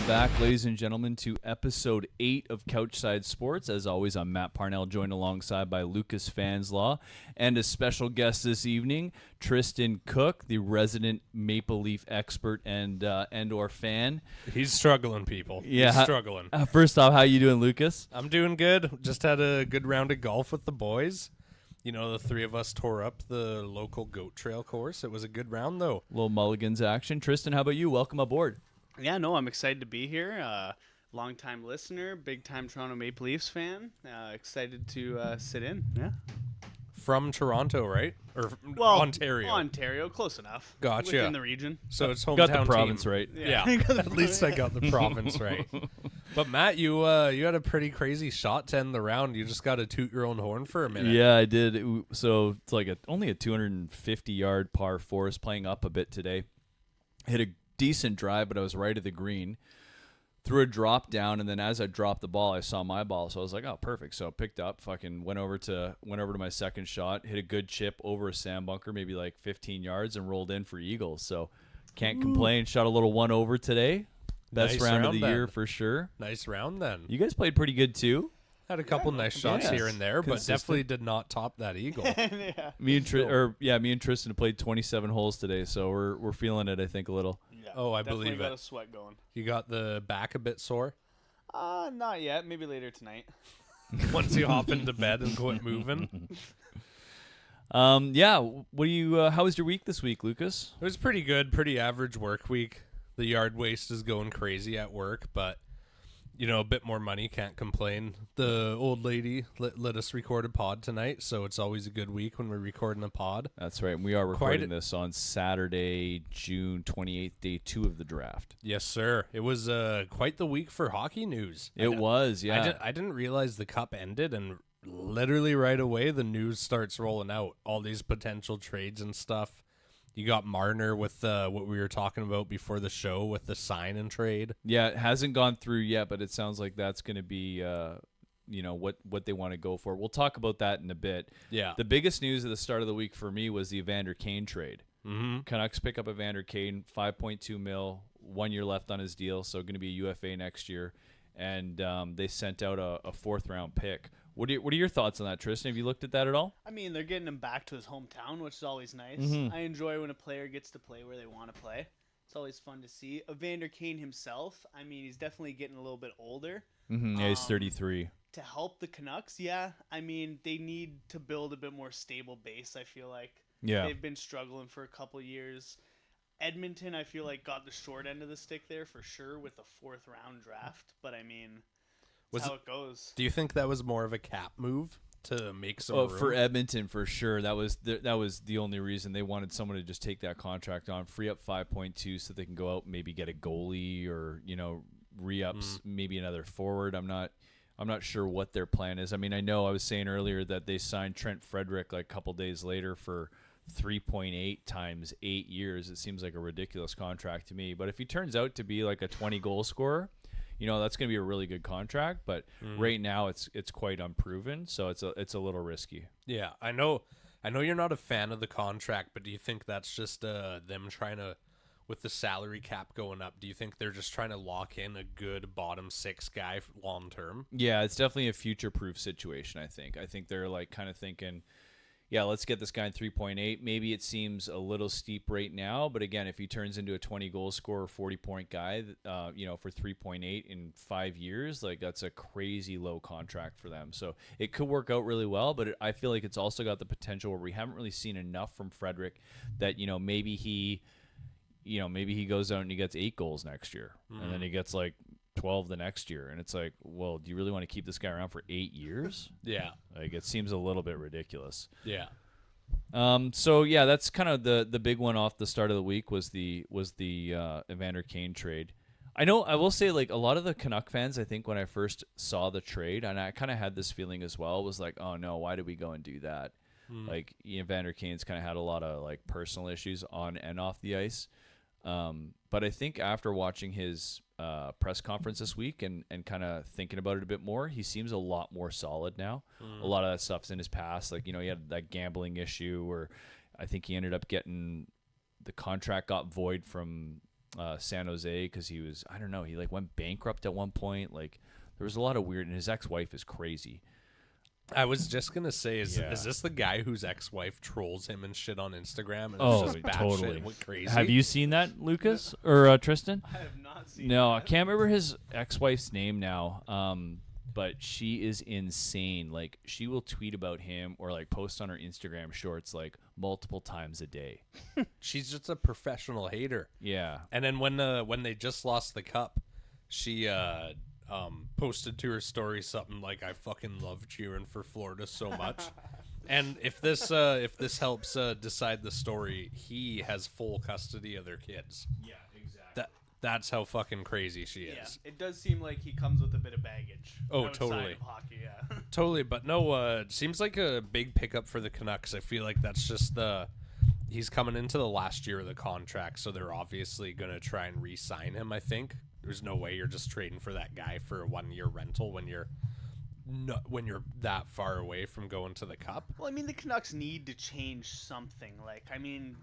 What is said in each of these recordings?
back, ladies and gentlemen, to episode 8 of Couchside Sports. As always, I'm Matt Parnell, joined alongside by Lucas Fanslaw, and a special guest this evening, Trystan Cook, the resident Maple Leaf expert and/or fan. He's struggling, people. Yeah, He's struggling. First off, how you doing, Lucas? I'm doing good. Just had a good round of golf with the boys. You know, the three of us tore up the local goat trail course. It was a good round, though. Little Mulligans action. Trystan, how about you? Welcome aboard. Yeah, no, I'm excited to be here. Long-time listener, big-time Toronto Maple Leafs fan. Excited to sit in. Yeah. From Toronto, right? Or Well, Ontario? Ontario, close enough. Gotcha. Within the region. So it's hometown Got the province team. right. Yeah. At least I got the province right. But Matt, you had a pretty crazy shot to end the round. You just got to toot your own horn for a minute. Yeah, I did. So it's like only a 250-yard par 4. I was playing up a bit today. Hit a decent drive, but I was right at the green. Threw a drop down, and then as I dropped the ball, I saw my ball, so I was like, "Oh, perfect!" So I picked up, fucking went over to my second shot, hit a good chip over a sand bunker, maybe like 15 yards, and rolled in for eagles. So can't complain. Shot a little 1 over today. Best Nice round of round the year then. for sure. Nice round then. You guys played pretty good too. Had a couple nice shots Yes. here and there, but Consistent. definitely did not top that eagle. Yeah. Me and Trystan played 27 holes today, so we're feeling it. I think a little. Yeah, Oh, I definitely believe got it. a sweat going. You got the back a bit sore Not yet. Maybe later tonight. once you hop into bed and quit moving. Yeah. What do you? How was your week this week, Lucas? It was pretty good, pretty average work week. The yard waste is going crazy at work, but you know, a bit more money, can't complain. The old lady let us record a pod tonight, so it's always a good week when we're recording a pod. That's right. We are recording this on Saturday, June 28th, day 2 of the draft. Yes, sir. It was quite the week for hockey news. It was, yeah. I didn't realize the cup ended, and literally right away the news starts rolling out. All these potential trades and stuff. You got Marner with what we were talking about before the show with the sign and trade. Yeah, it hasn't gone through yet, but it sounds like that's going to be, what they want to go for. We'll talk about that in a bit. Yeah. The biggest news at the start of the week for me was the Evander Kane trade. Mm-hmm. Canucks pick up Evander Kane, $5.2 million, 1 year left on his deal, so going to be a UFA next year. And they sent out a 4th-round pick. What are your thoughts on that, Trystan? Have you looked at that at all? I mean, they're getting him back to his hometown, which is always nice. Mhm. I enjoy when a player gets to play where they want to play. It's always fun to see. Evander Kane himself, I mean, he's definitely getting a little bit older. Mm-hmm. Yeah, he's 33. To help the Canucks, yeah. I mean, they need to build a bit more stable base, I feel like. Yeah. They've been struggling for a couple years. Edmonton, I feel like, got the short end of the stick there for sure with the 4th-round draft. But, I mean, that's how it goes. Do you think that was more of a cap move to make some room? For Edmonton, for sure. That was the only reason they wanted someone to just take that contract on, free up 5.2 so they can go out and maybe get a goalie or, re-ups maybe another forward. I'm not sure what their plan is. I mean, I know I was saying earlier that they signed Trent Frederick like a couple days later for 3.8 times 8 years. It seems like a ridiculous contract to me. But if he turns out to be like a 20-goal scorer, that's going to be a really good contract. But right now it's quite unproven, so it's a little risky. Yeah, I know you're not a fan of the contract, but do you think that's just them trying to, with the salary cap going up, do you think they're just trying to lock in a good bottom 6 guy long term? Yeah, it's definitely a future-proof situation, I think. I think they're like kind of thinking, yeah, let's get this guy in 3.8. Maybe it seems a little steep right now, but again, if he turns into a 20-goal scorer, 40-point guy, for 3.8 in 5 years, like that's a crazy low contract for them. So it could work out really well, but I feel like it's also got the potential where we haven't really seen enough from Frederick that maybe he goes out and he gets 8 goals next year, and then he gets like 12 the next year, and it's like, well, do you really want to keep this guy around for 8 years? Yeah. Like, it seems a little bit ridiculous. Yeah. So yeah, that's kind of the big one off the start of the week was the Evander Kane trade. I will say, like, a lot of the Canuck fans, I think when I first saw the trade, and I kind of had this feeling as well, was like, oh no, why did we go and do that? Like, Evander Kane's kind of had a lot of like personal issues on and off the ice. But I think after watching his press conference this week and kind of thinking about it a bit more, he seems a lot more solid now. A lot of that stuff's in his past. Like, he had that gambling issue where I think he ended up getting the contract got void from San Jose because he was, I don't know, he like went bankrupt at one point. Like there was a lot of weird, and his ex-wife is crazy. I was just gonna say, is this the guy whose ex-wife trolls him and shit on Instagram? And it's just totally shit and crazy. Have you seen that, Lucas or Tristan? I have not seen. No, that. I can't remember his ex-wife's name now. But she is insane. Like she will tweet about him or like post on her Instagram shorts like multiple times a day. She's just a professional hater. Yeah. And then when they just lost the cup, she posted to her story something like, "I fucking love cheering for Florida so much." And if this helps decide the story, he has full custody of their kids. Yeah, exactly. That's how fucking crazy she is. Yeah, it does seem like he comes with a bit of baggage. Oh, outside totally. Of hockey, yeah. Totally, but no, it seems like a big pickup for the Canucks. I feel like that's just he's coming into the last year of the contract, so they're obviously going to try and re-sign him, I think. There's no way you're just trading for that guy for a 1-year rental when you're that far away from going to the Cup. Well, I mean, the Canucks need to change something. Like, I mean,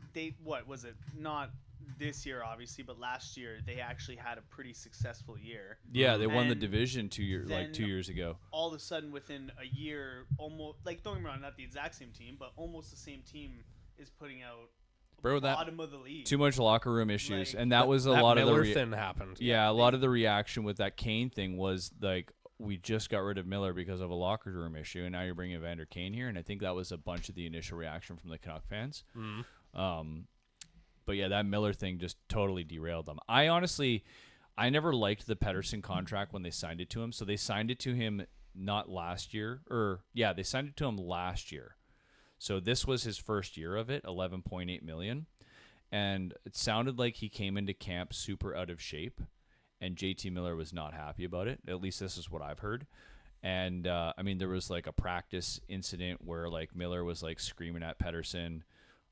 what was it? Not this year, obviously, but last year they actually had a pretty successful year. Yeah, they won the And division 2 years ago. All of a sudden, within a year, almost like don't get me wrong, not the exact same team, but almost the same team is putting out bottom of the league. Too much locker room issues, Like, and that was a lot of the Miller thing happened. Yeah, a lot of the reaction with that Kane thing was like, we just got rid of Miller because of a locker room issue, and now you're bringing Evander Kane here, and I think that was a bunch of the initial reaction from the Canuck fans. But yeah, that Miller thing just totally derailed them. I never liked the Pettersson contract when they signed it to him. So they signed it to him not last year, they signed it to him last year. So this was his first year of it, $11.8 million, and it sounded like he came into camp super out of shape, and JT Miller was not happy about it. At least this is what I've heard. And I mean, there was like a practice incident where like Miller was like screaming at Pettersson.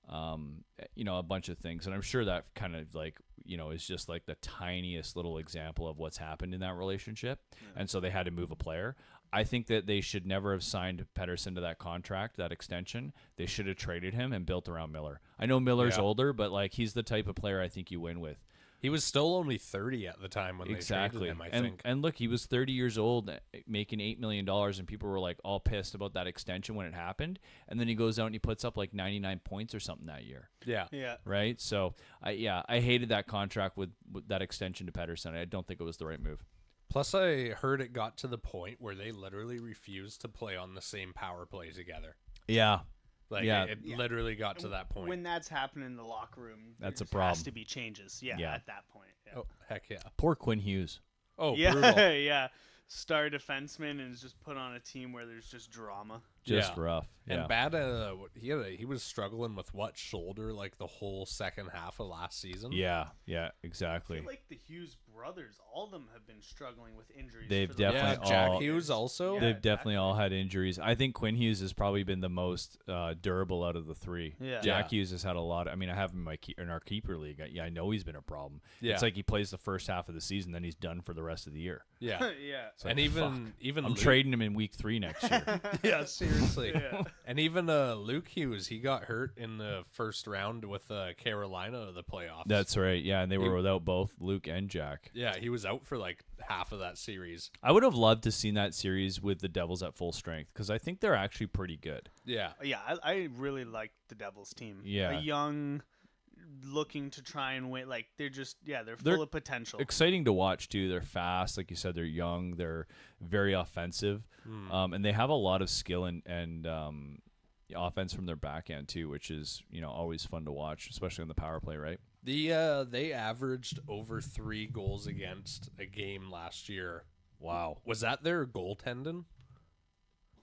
A bunch of things, and I'm sure that kind of like is just like the tiniest little example of what's happened in that relationship. And so they had to move a player. I think that they should never have signed Pettersson to that contract, that extension. They should have traded him and built around Miller. I know Miller's older, but like he's the type of player I think you win with. He was still only 30 at the time when they traded him, I think. And look, he was 30 years old, making $8 million, and people were like all pissed about that extension when it happened. And then he goes out and he puts up like 99 points or something that year. Yeah. Yeah. Right? So, I hated that contract with that extension to Pettersson. I don't think it was the right move. Plus, I heard it got to the point where they literally refused to play on the same power play together. Yeah. Like, it literally got to that point. When that's happening in the locker room, that's a there problem. has to be changes. Yeah, at that point. Yeah. Oh, heck yeah. Poor Quinn Hughes. Oh, yeah, brutal. yeah. Star defenseman and is just put on a team where there's just drama. Just rough. Yeah. And bad. He was struggling with shoulder like the whole second half of last season. Yeah, I exactly. feel like the Hughes brothers, all of them have been struggling with injuries. They've for the definitely last Jack all- Hughes also. They've definitely all had injuries. I think Quinn Hughes has probably been the most durable out of the three. Yeah. Jack Hughes has had a lot. I mean, I have him in our keeper league. I know he's been a problem. Yeah. It's like he plays the first half of the season, then he's done for the rest of the year. Yeah. yeah. It's like, And even I'm Luke, trading him in week 3 next year. yeah, seriously. Yeah. And even Luke Hughes, he got hurt in the first round with Carolina of the playoffs. That's right. Yeah, and they were without both Luke and Jack. Yeah, he was out for like half of that series. I would have loved to seen that series with the Devils at full strength because I think they're actually pretty good. Yeah. Yeah, I really like the Devils team. Yeah. A young, looking to try and win. Like, they're full of potential. Exciting to watch too. They're fast, like you said. They're young. They're very offensive, and they have a lot of skill and offense from their back end too, which is always fun to watch, especially on the power play. Right? They averaged over 3 goals against a game last year. Wow, was that their goaltending?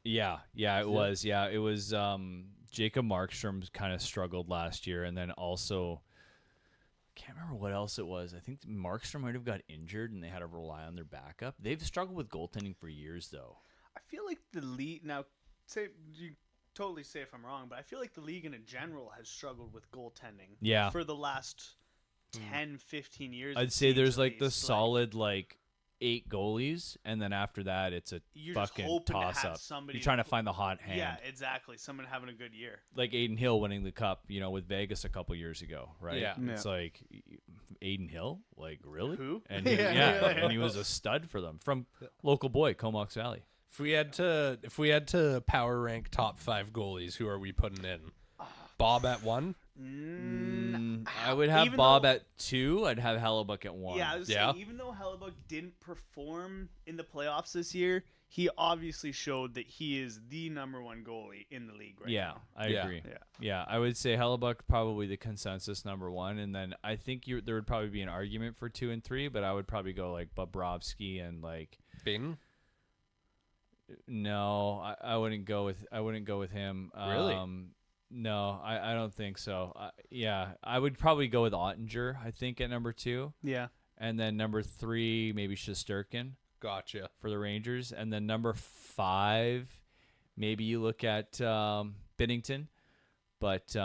Yeah, it was. Yeah, it was. Jacob Markstrom kind of struggled last year, and then also can't remember what else it was. I think Markstrom might have got injured, and they had to rely on their backup. They've struggled with goaltending for years, though. I feel like the league now. You totally say if I'm wrong, but I feel like the league in general has struggled with goaltending. Yeah. For the last 10, 15 years. I'd say there's like the solid 8 goalies, and then after that, it's a fucking toss up. You're trying to find the hot hand. Yeah, exactly. Someone having a good year. Like Aiden Hill winning the cup, with Vegas a couple years ago, right? Yeah. It's like Aiden Hill. Like, really? Who? And and he was a stud for them from local boy, Comox Valley. If we had to power rank top 5 goalies, who are we putting in? Bob at 1? I would have Bob at 2. I'd have Hellebuck at 1. Yeah, I was saying, even though Hellebuck didn't perform in the playoffs this year, he obviously showed that he is the number 1 goalie in the league right now. I agree. Yeah, I would say Hellebuck probably the consensus number 1, and then I think there would probably be an argument for 2 and 3, but I would probably go like Bobrovsky and like Bing. No, I wouldn't go with him. Really? No, I don't think so. I would probably go with Ottinger, I think, at number 2. Yeah. And then number 3, maybe Shesterkin. Gotcha. For the Rangers. And then number 5, maybe you look at Binnington. But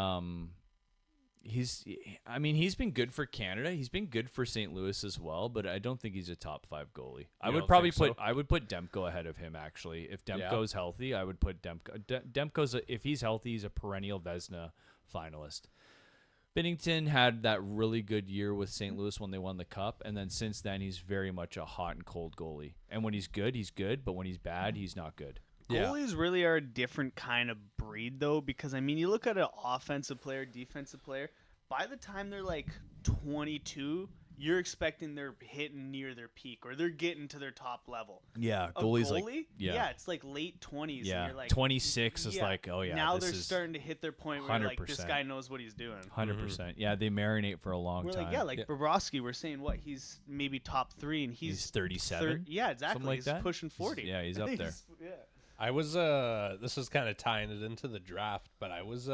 he's been good for Canada. He's been good for St. Louis as well, but I don't think he's a top 5 goalie. I would put Demko ahead of him, actually. If Demko's healthy, I would put Demko. Demko's if he's healthy, he's a perennial Vezina finalist. Binnington had that really good year with St. Louis when they won the Cup, and then since then he's very much a hot and cold goalie. And when he's good, but when he's bad, he's not good. Goalies really are a different kind of breed, though, because, I mean, you look at an offensive player, defensive player, by the time they're like 22, you're expecting they're hitting near their peak or they're getting to their top level. Yeah, goalies it's like late 20s. Yeah, and you're like, 26 is like, oh, yeah. Now they're starting to hit their point where like, this guy knows what he's doing. 100%. Yeah, they marinate for a long time. Bobrovsky, we're saying, he's maybe top 3, and he's 37? Yeah, exactly. Something like he's that? pushing 40. He's up there. I was this is kind of tying it into the draft, but I was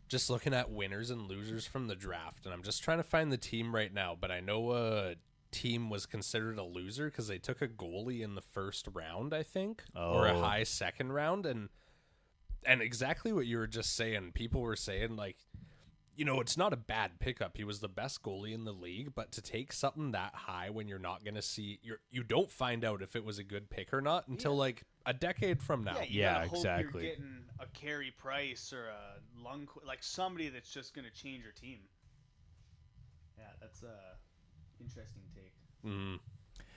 just looking at winners and losers from the draft, and I'm just trying to find the team right now, but I know a team was considered a loser because they took a goalie in the first round, I think, or a high second round, and exactly what you were just saying. People were saying, like, it's not a bad pickup. He was the best goalie in the league, but to take something that high when you're not going to see, you don't find out if it was a good pick or not until like a decade from now. Yeah, exactly. You're getting a Carey Price or a like somebody that's just going to change your team. Yeah, that's a interesting take. Mm-hmm.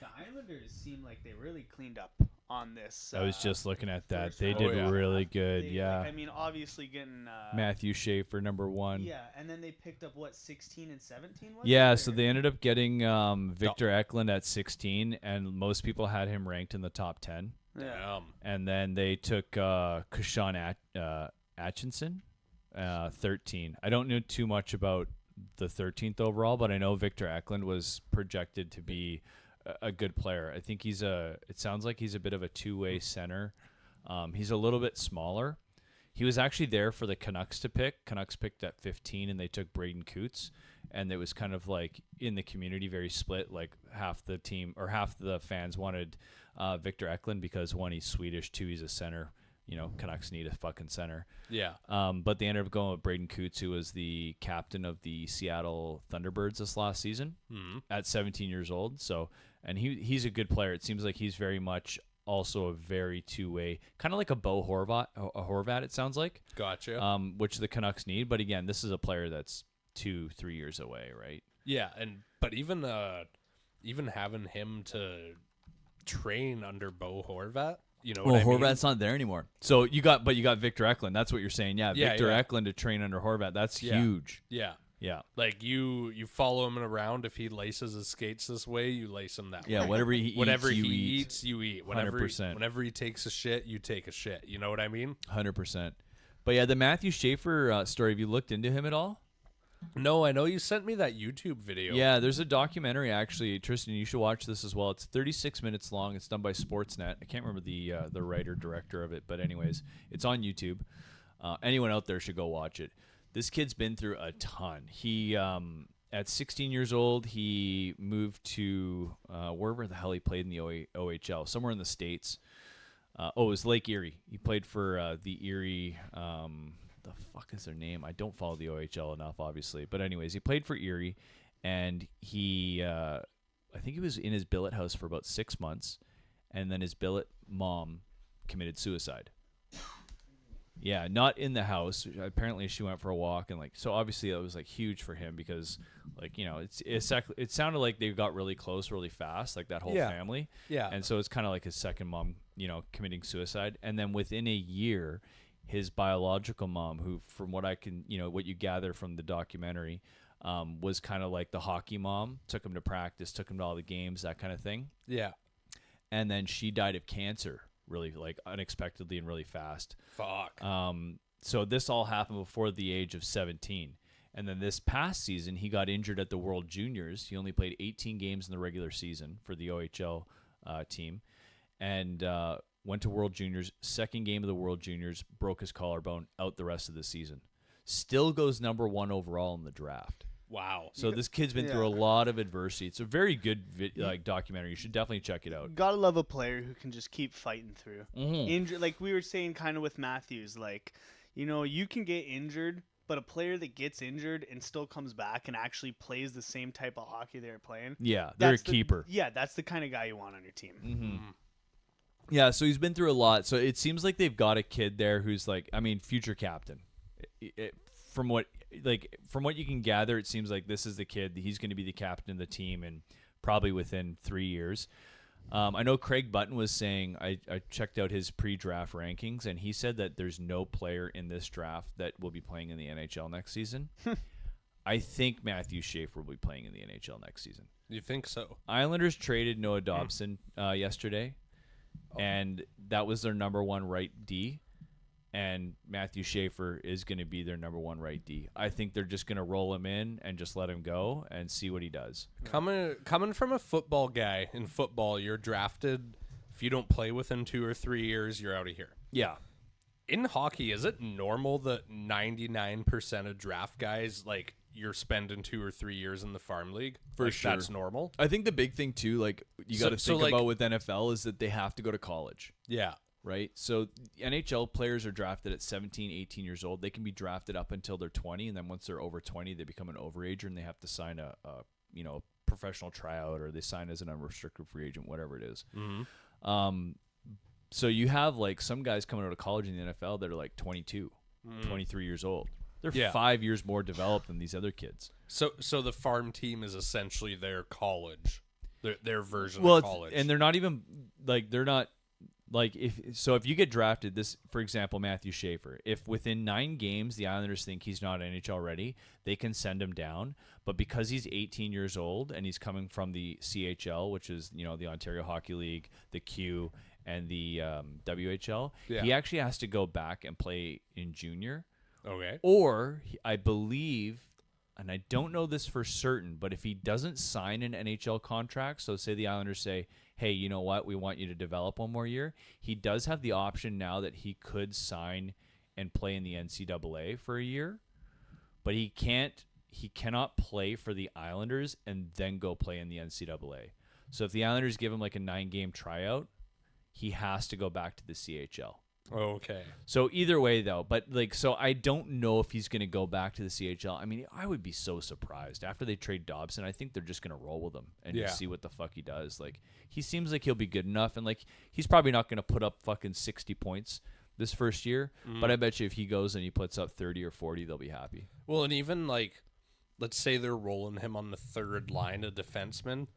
The Islanders seem like they really cleaned up on this. I was just looking at that. They did really good. I mean, obviously getting Matthew Schaefer, number 1. Yeah, and then they picked up 16 and 17. So they ended up getting Victor Eklund at 16, and most people had him ranked in the top 10. Yeah. And then they took Kushan Atkinson, 13. I don't know too much about the 13th overall, but I know Victor Eklund was projected to be a good player. I think it sounds like he's a bit of a two-way center. He's a little bit smaller. He was actually there for the Canucks to pick. Canucks picked at 15, and they took Braden Coots, and it was kind of like in the community very split. Like half the team or half the fans wanted Victor Eklund because 1, he's Swedish, 2, he's a center. Canucks need a fucking center. Yeah. But they ended up going with Braden Coots, who was the captain of the Seattle Thunderbirds this last season at 17 years old. So, and he's a good player. It seems like he's very much also a very two-way, kind of like a Bo Horvat, it sounds like. Gotcha. Which the Canucks need. But again, this is a player that's 2-3 years away, right? Yeah, but even having him to train under Bo Horvat, what I mean? Horvat's not there anymore. So you got Victor Eklund. That's what you're saying. Yeah, Victor Eklund to train under Horvat. That's huge. Yeah. Yeah. Like you follow him around. If he laces his skates this way, you lace him that way. Yeah, whatever he eats, you eat. 100%. Whenever he takes a shit, you take a shit. You know what I mean? 100%. But yeah, the Matthew Schaefer story, have you looked into him at all? No, I know you sent me that YouTube video. Yeah, there's a documentary, actually. Tristan, you should watch this as well. It's 36 minutes long. It's done by Sportsnet. I can't remember the writer-director of it, but anyways, it's on YouTube. Anyone out there should go watch it. This kid's been through a ton. He, at 16 years old, he moved to wherever the hell he played in the OHL, somewhere in the States. It was Lake Erie. He played for the Erie... the fuck is their name? I don't follow the OHL enough, obviously. But anyways, he played for Erie, and he, I think he was in his billet house for about 6 months, and then his billet mom committed suicide. Yeah, not in the house. Apparently, she went for a walk, and like, so obviously that was like huge for him because, like, you know, it sounded like they got really close really fast, like that whole Yeah. family. Yeah. And so it's kind of like his second mom, you know, committing suicide, and then within a year, his biological mom, who, from what I can, you know, what you gather from the documentary, was kind of like the hockey mom, took him to practice, took him to all the games, that kind of thing, Yeah. and then she died of cancer, really like unexpectedly and really fast. Fuck. So this all happened before the age of 17. And then this past season, he got injured at the World Juniors. He only played 18 games in the regular season for the OHL team, and went to World Juniors. Second game of the World Juniors, broke his collarbone, out the rest of the season. Still goes number 1 overall in the draft. Wow. So this kid's been through a lot of adversity. It's a very good documentary. You should definitely check it out. Gotta love a player who can just keep fighting through. Mm-hmm. Like we were saying kind of with Matthews, like, you know, you can get injured, but a player that gets injured and still comes back and actually plays the same type of hockey they're playing. Yeah, they're a that's keeper. Yeah, that's the kind of guy you want on your team. Mm-hmm. Yeah, so he's been through a lot. So it seems like they've got a kid there who's like, I mean, future captain. From what you can gather, it seems like this is the kid. He's going to be the captain of the team, and probably within 3 years. I know Craig Button was saying, I checked out his pre-draft rankings, and he said that there's no player in this draft that will be playing in the NHL next season. I think Matthew Schaefer will be playing in the NHL next season. You think so? Islanders traded Noah Dobson yesterday, and that was their number 1 right D. And Matthew Schaefer is going to be their number 1 right D. I think they're just going to roll him in and just let him go and see what he does. Coming from a football guy, in football, you're drafted. If you don't play within 2 or 3 years, you're out of here. Yeah. In hockey, is it normal that 99% of draft guys, like, you're spending 2 or 3 years in the farm league? For Like, sure. That's normal? I think the big thing, too, like, you got to think like, about with NFL is that they have to go to college. Yeah. Right? So NHL players are drafted at 17, 18 years old. They can be drafted up until they're 20, and then once they're over 20, they become an overager, and they have to sign a professional tryout, or they sign as an unrestricted free agent, whatever it is. Mm-hmm. So you have like some guys coming out of college in the NFL that are like 22, 23 years old. They're 5 years more developed than these other kids. So the farm team is essentially their college, their version Well, of college. and they're not even like if you get drafted, this, for example, Matthew Schaefer, if within 9 games the Islanders think he's not NHL ready, they can send him down. But because he's 18 years old and he's coming from the CHL, which is, you know, the Ontario Hockey League, the Q, and the WHL, he actually has to go back and play in junior. Okay. Or I believe, and I don't know this for certain, but if he doesn't sign an NHL contract, so say the Islanders say, hey, you know what, we want you to develop 1 more year, he does have the option now that he could sign and play in the NCAA for a year, but he cannot play for the Islanders and then go play in the NCAA. So if the Islanders give him like a 9-game tryout, he has to go back to the CHL. Okay. So either way, though, but like, so I don't know if he's going to go back to the CHL. I mean, I would be so surprised after they trade Dobson. I think they're just going to roll with him and just see what the fuck he does. Like, he seems like he'll be good enough, and like, he's probably not going to put up fucking 60 points this first year. But I bet you if he goes and he puts up 30 or 40, they'll be happy. Well, and even like, let's say they're rolling him on the 3rd line of defenseman.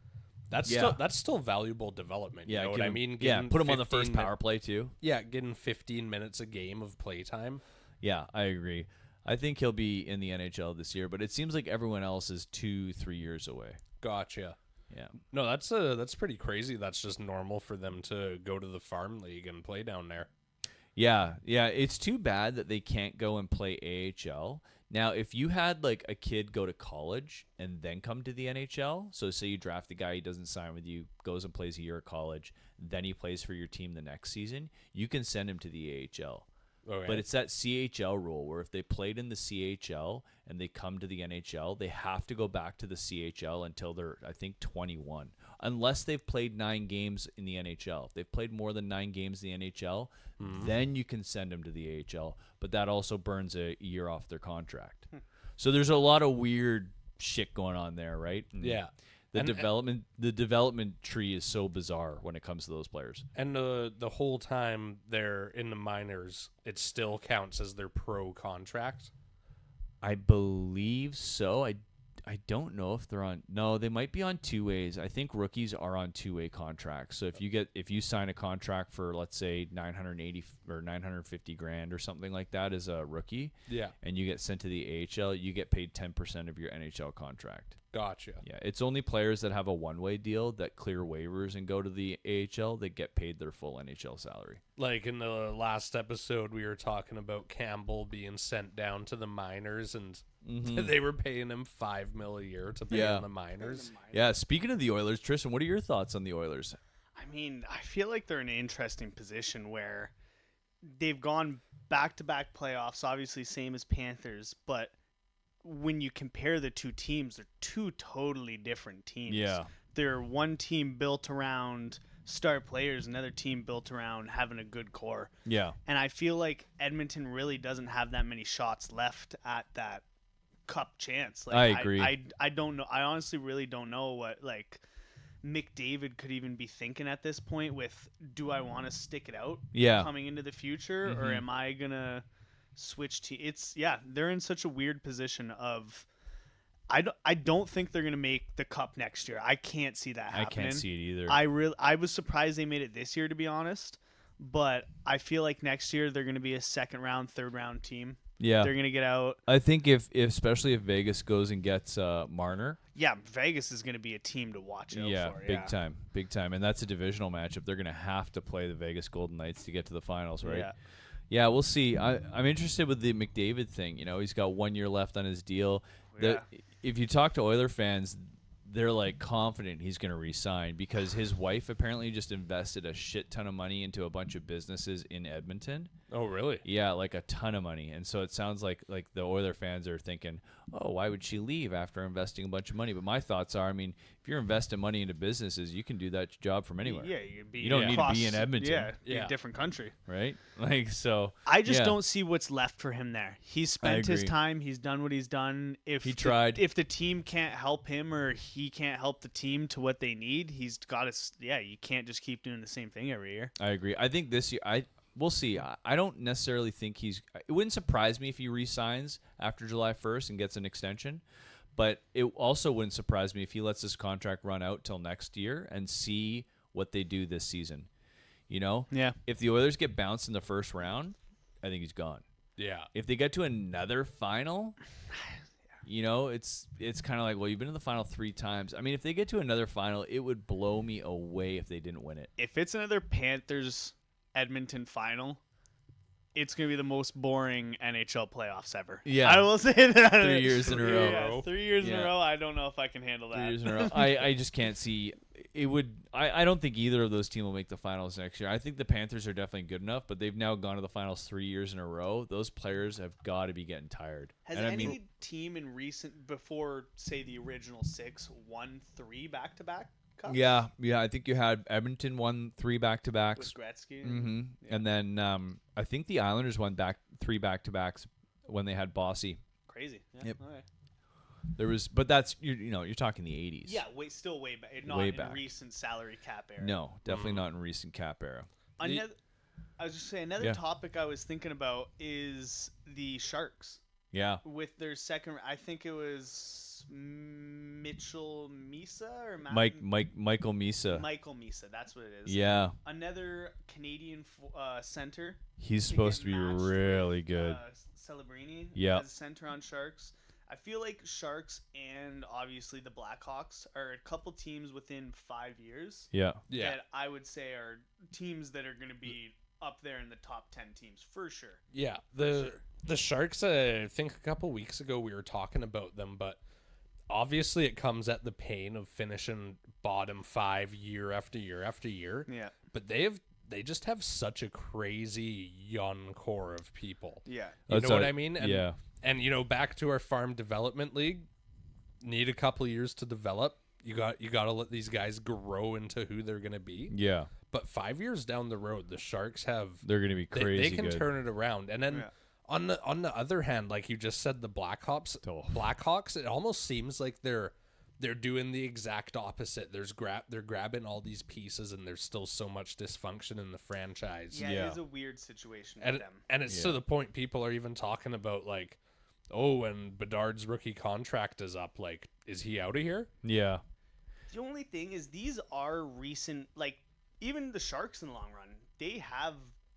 That's still valuable development. You know what I mean? Put him on the first power play too. Yeah, getting 15 minutes a game of playtime. Yeah, I agree. I think he'll be in the NHL this year, but it seems like everyone else is 2-3 years away. Gotcha. Yeah. No, that's pretty crazy. That's just normal for them to go to the farm league and play down there. Yeah. It's too bad that they can't go and play AHL. Now, if you had like a kid go to college and then come to the NHL, so say you draft a guy, he doesn't sign with you, goes and plays a year of college, then he plays for your team the next season, you can send him to the AHL. Okay. But it's that CHL rule where if they played in the CHL and they come to the NHL, they have to go back to the CHL until they're, I think, 21. Unless they've played 9 games in the NHL. If they've played more than 9 games in the NHL, then you can send them to the AHL. But that also burns a year off their contract. So there's a lot of weird shit going on there, right? And yeah. The development tree is so bizarre when it comes to those players. And the whole time they're in the minors, it still counts as their pro contract. I believe so. I don't know if they're on. No, they might be on 2-ways. I think rookies are on 2-way contracts. So if you sign a contract for, let's say, 980 or 950 grand or something like that as a rookie, Yeah. and you get sent to the AHL, you get paid 10% of your NHL contract. Gotcha. Yeah, it's only players that have a 1-way deal that clear waivers and go to the AHL that get paid their full NHL salary. Like in the last episode, we were talking about Campbell being sent down to the minors, and they were paying him $5 million a year to pay in the minors. Yeah, speaking of the Oilers, Trystan, what are your thoughts on the Oilers? I mean, I feel like they're in an interesting position where they've gone back-to-back playoffs, obviously same as Panthers, but when you compare the two teams, they're two totally different teams. Yeah. They're one team built around star players, another team built around having a good core. Yeah. And I feel like Edmonton really doesn't have that many shots left at that cup chance. Like, I agree. I don't know. I honestly really don't know what like McDavid could even be thinking at this point with, do I want to stick it out coming into the future or am I going to switch they're in such a weird position of I don't think they're gonna make the cup next year. I can't see that happening. I can't see it either. I was surprised they made it this year, to be honest, but I feel like next year they're gonna be a second round, third round team. Yeah, they're gonna get out. I think if especially if Vegas goes and gets Marner. Yeah, Vegas is gonna be a team to watch out for. Big time, and that's a divisional matchup. They're gonna have to play the Vegas Golden Knights to get to the finals, right? Yeah, we'll see. I'm interested with the McDavid thing. You know, he's got 1 year left on his deal. If you talk to Oiler fans, they're like confident he's going to re-sign because his wife apparently just invested a shit ton of money into a bunch of businesses in Edmonton. Oh, really? Yeah, like a ton of money. And so it sounds like the Oiler fans are thinking, oh, why would she leave after investing a bunch of money? But my thoughts are, I mean, if you're investing money into businesses, you can do that job from anywhere. Yeah, you don't need to be in Edmonton. Yeah, a different country. Right? Like, so. I just don't see what's left for him there. He's spent his time. He's done what he's done. If he tried. If the team can't help him or he can't help the team to what they need, he's got to, you can't just keep doing the same thing every year. I agree. I think this year, we'll see. I don't necessarily think it wouldn't surprise me if he re-signs after July 1st and gets an extension, but it also wouldn't surprise me if he lets this contract run out till next year and see what they do this season. You know? Yeah. If the Oilers get bounced in the first round, I think he's gone. Yeah. If they get to another final, you know, it's kind of like, well, you've been in the final 3 times. I mean, if they get to another final, it would blow me away if they didn't win it. If it's another Panthers Edmonton final, it's going to be the most boring NHL playoffs ever. Yeah. I will say that. 3 years in a row. Yeah, 3 years in a row. I don't know if I can handle that. 3 years in a row. I just can't see it would. I don't think either of those teams will make the finals next year. I think the Panthers are definitely good enough, but they've now gone to the finals 3 years in a row. Those players have got to be getting tired. Has any team in recent, before, say, the original 6, won 3 back-to-back cups? Yeah. I think you had Edmonton won 3 back-to-backs. With Gretzky. Mm-hmm. Yeah. And then I think the Islanders won 3 back-to-backs when they had Bossy. Crazy. Yeah. Yep. Okay. There was, but that's you're talking the 80s. Yeah, still way back. Not way in back. Recent salary cap era. No, definitely not in recent cap era. I was just saying another topic I was thinking about is the Sharks. Yeah. With their second, I think it was Mitchell Misa or Michael Misa. Michael Misa, that's what it is. Yeah. Another Canadian center. He's supposed to be really good. Celebrini as a center on Sharks. I feel like Sharks and obviously the Blackhawks are a couple teams within 5 years. Yeah. That I would say are teams that are going to be up there in the top 10 teams for sure. Yeah. The Sharks, I think a couple weeks ago we were talking about them, but obviously it comes at the pain of finishing bottom 5 year after year after year. Yeah. But they just have such a crazy young core of people. Yeah. You know what I mean? Yeah. And, back to our farm development league, need a couple of years to develop. You got to let these guys grow into who they're going to be. Yeah. But 5 years down the road, the Sharks they're going to be crazy. They can turn it around. And then on the other hand, like you just said, the Blackhawks, it almost seems like they're they're doing the exact opposite. They're grabbing all these pieces, and there's still so much dysfunction in the franchise. Yeah, Yeah. it is a weird situation And, with them. and it's to the point people are even talking about, like, oh, when Bedard's rookie contract is up, like, is he out of here? Yeah. The only thing is these are recent, like, even the Sharks in the long run, they have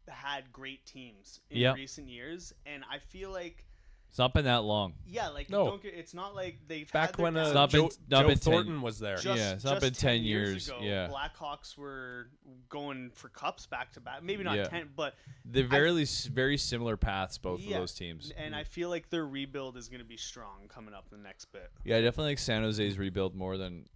had great teams in Yep. recent years, and I feel like, It's not been that long. yeah, like, No. it's not like they've Back had their when down- It's not Joe, been- not Joe been 10 Thornton was there. Yeah, it's not been 10 years, ago, yeah. Blackhawks were going for cups back to back. Maybe not Yeah. 10, but They're very similar paths, both yeah, of those teams. and I feel like their rebuild is going to be strong coming up the next bit. Yeah, I definitely like San Jose's rebuild more than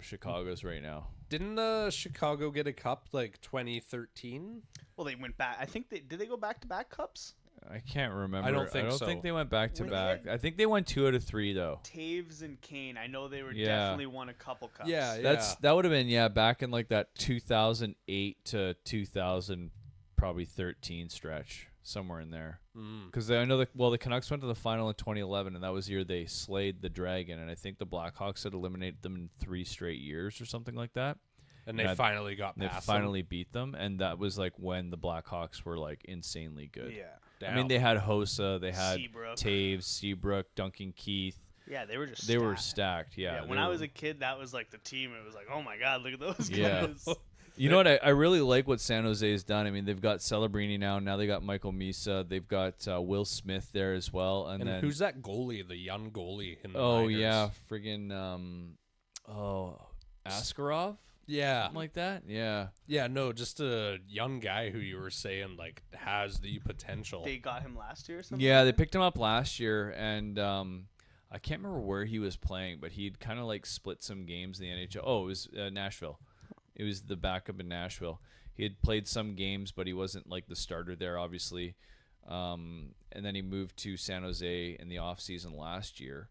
Chicago's right now. Didn't Chicago get a cup like 2013? Well, they went back. I think did they go back to back cups? I can't remember. I don't think so. think they went back to When they back. had- I think they won 2 out of 3 though. Taves and Kane. I know they were Yeah. definitely won a couple cups. Yeah, That would have been back in like that 2008 to 2000 probably 13 stretch, somewhere in there. Because I know the Canucks went to the final in 2011, and that was the year they slayed the Dragon, and I think the Blackhawks had eliminated them in 3 straight years or something like that. And they Yeah, finally got They past finally beat them, and that was like when the Blackhawks were like insanely good. Yeah. them. I mean, they had Hossa, they had Seabrook. Taves, Seabrook, Duncan Keith. Yeah, they were just They were stacked. stacked. Yeah. When they I were- was a kid, that was like the team. It was like, oh my god, look at those Yeah. guys. You know what? I really like what San Jose has done. I mean, they've got Celebrini now. Now they got Michael Misa. They've got Will Smith there as well. And then who's that goalie, the young goalie in the oh minors? yeah, friggin' Askarov, Yeah. something like that. Yeah. Yeah, no, just a young guy who you were saying like has the potential. They got him last year or something. Yeah, like they that? picked him up last year, and I can't remember where he was playing, but he'd kind of like split some games in the NHL. Oh, it was Nashville. It was the backup in Nashville. He had played some games, but he wasn't like the starter there, obviously. And then he moved to San Jose in the offseason last year,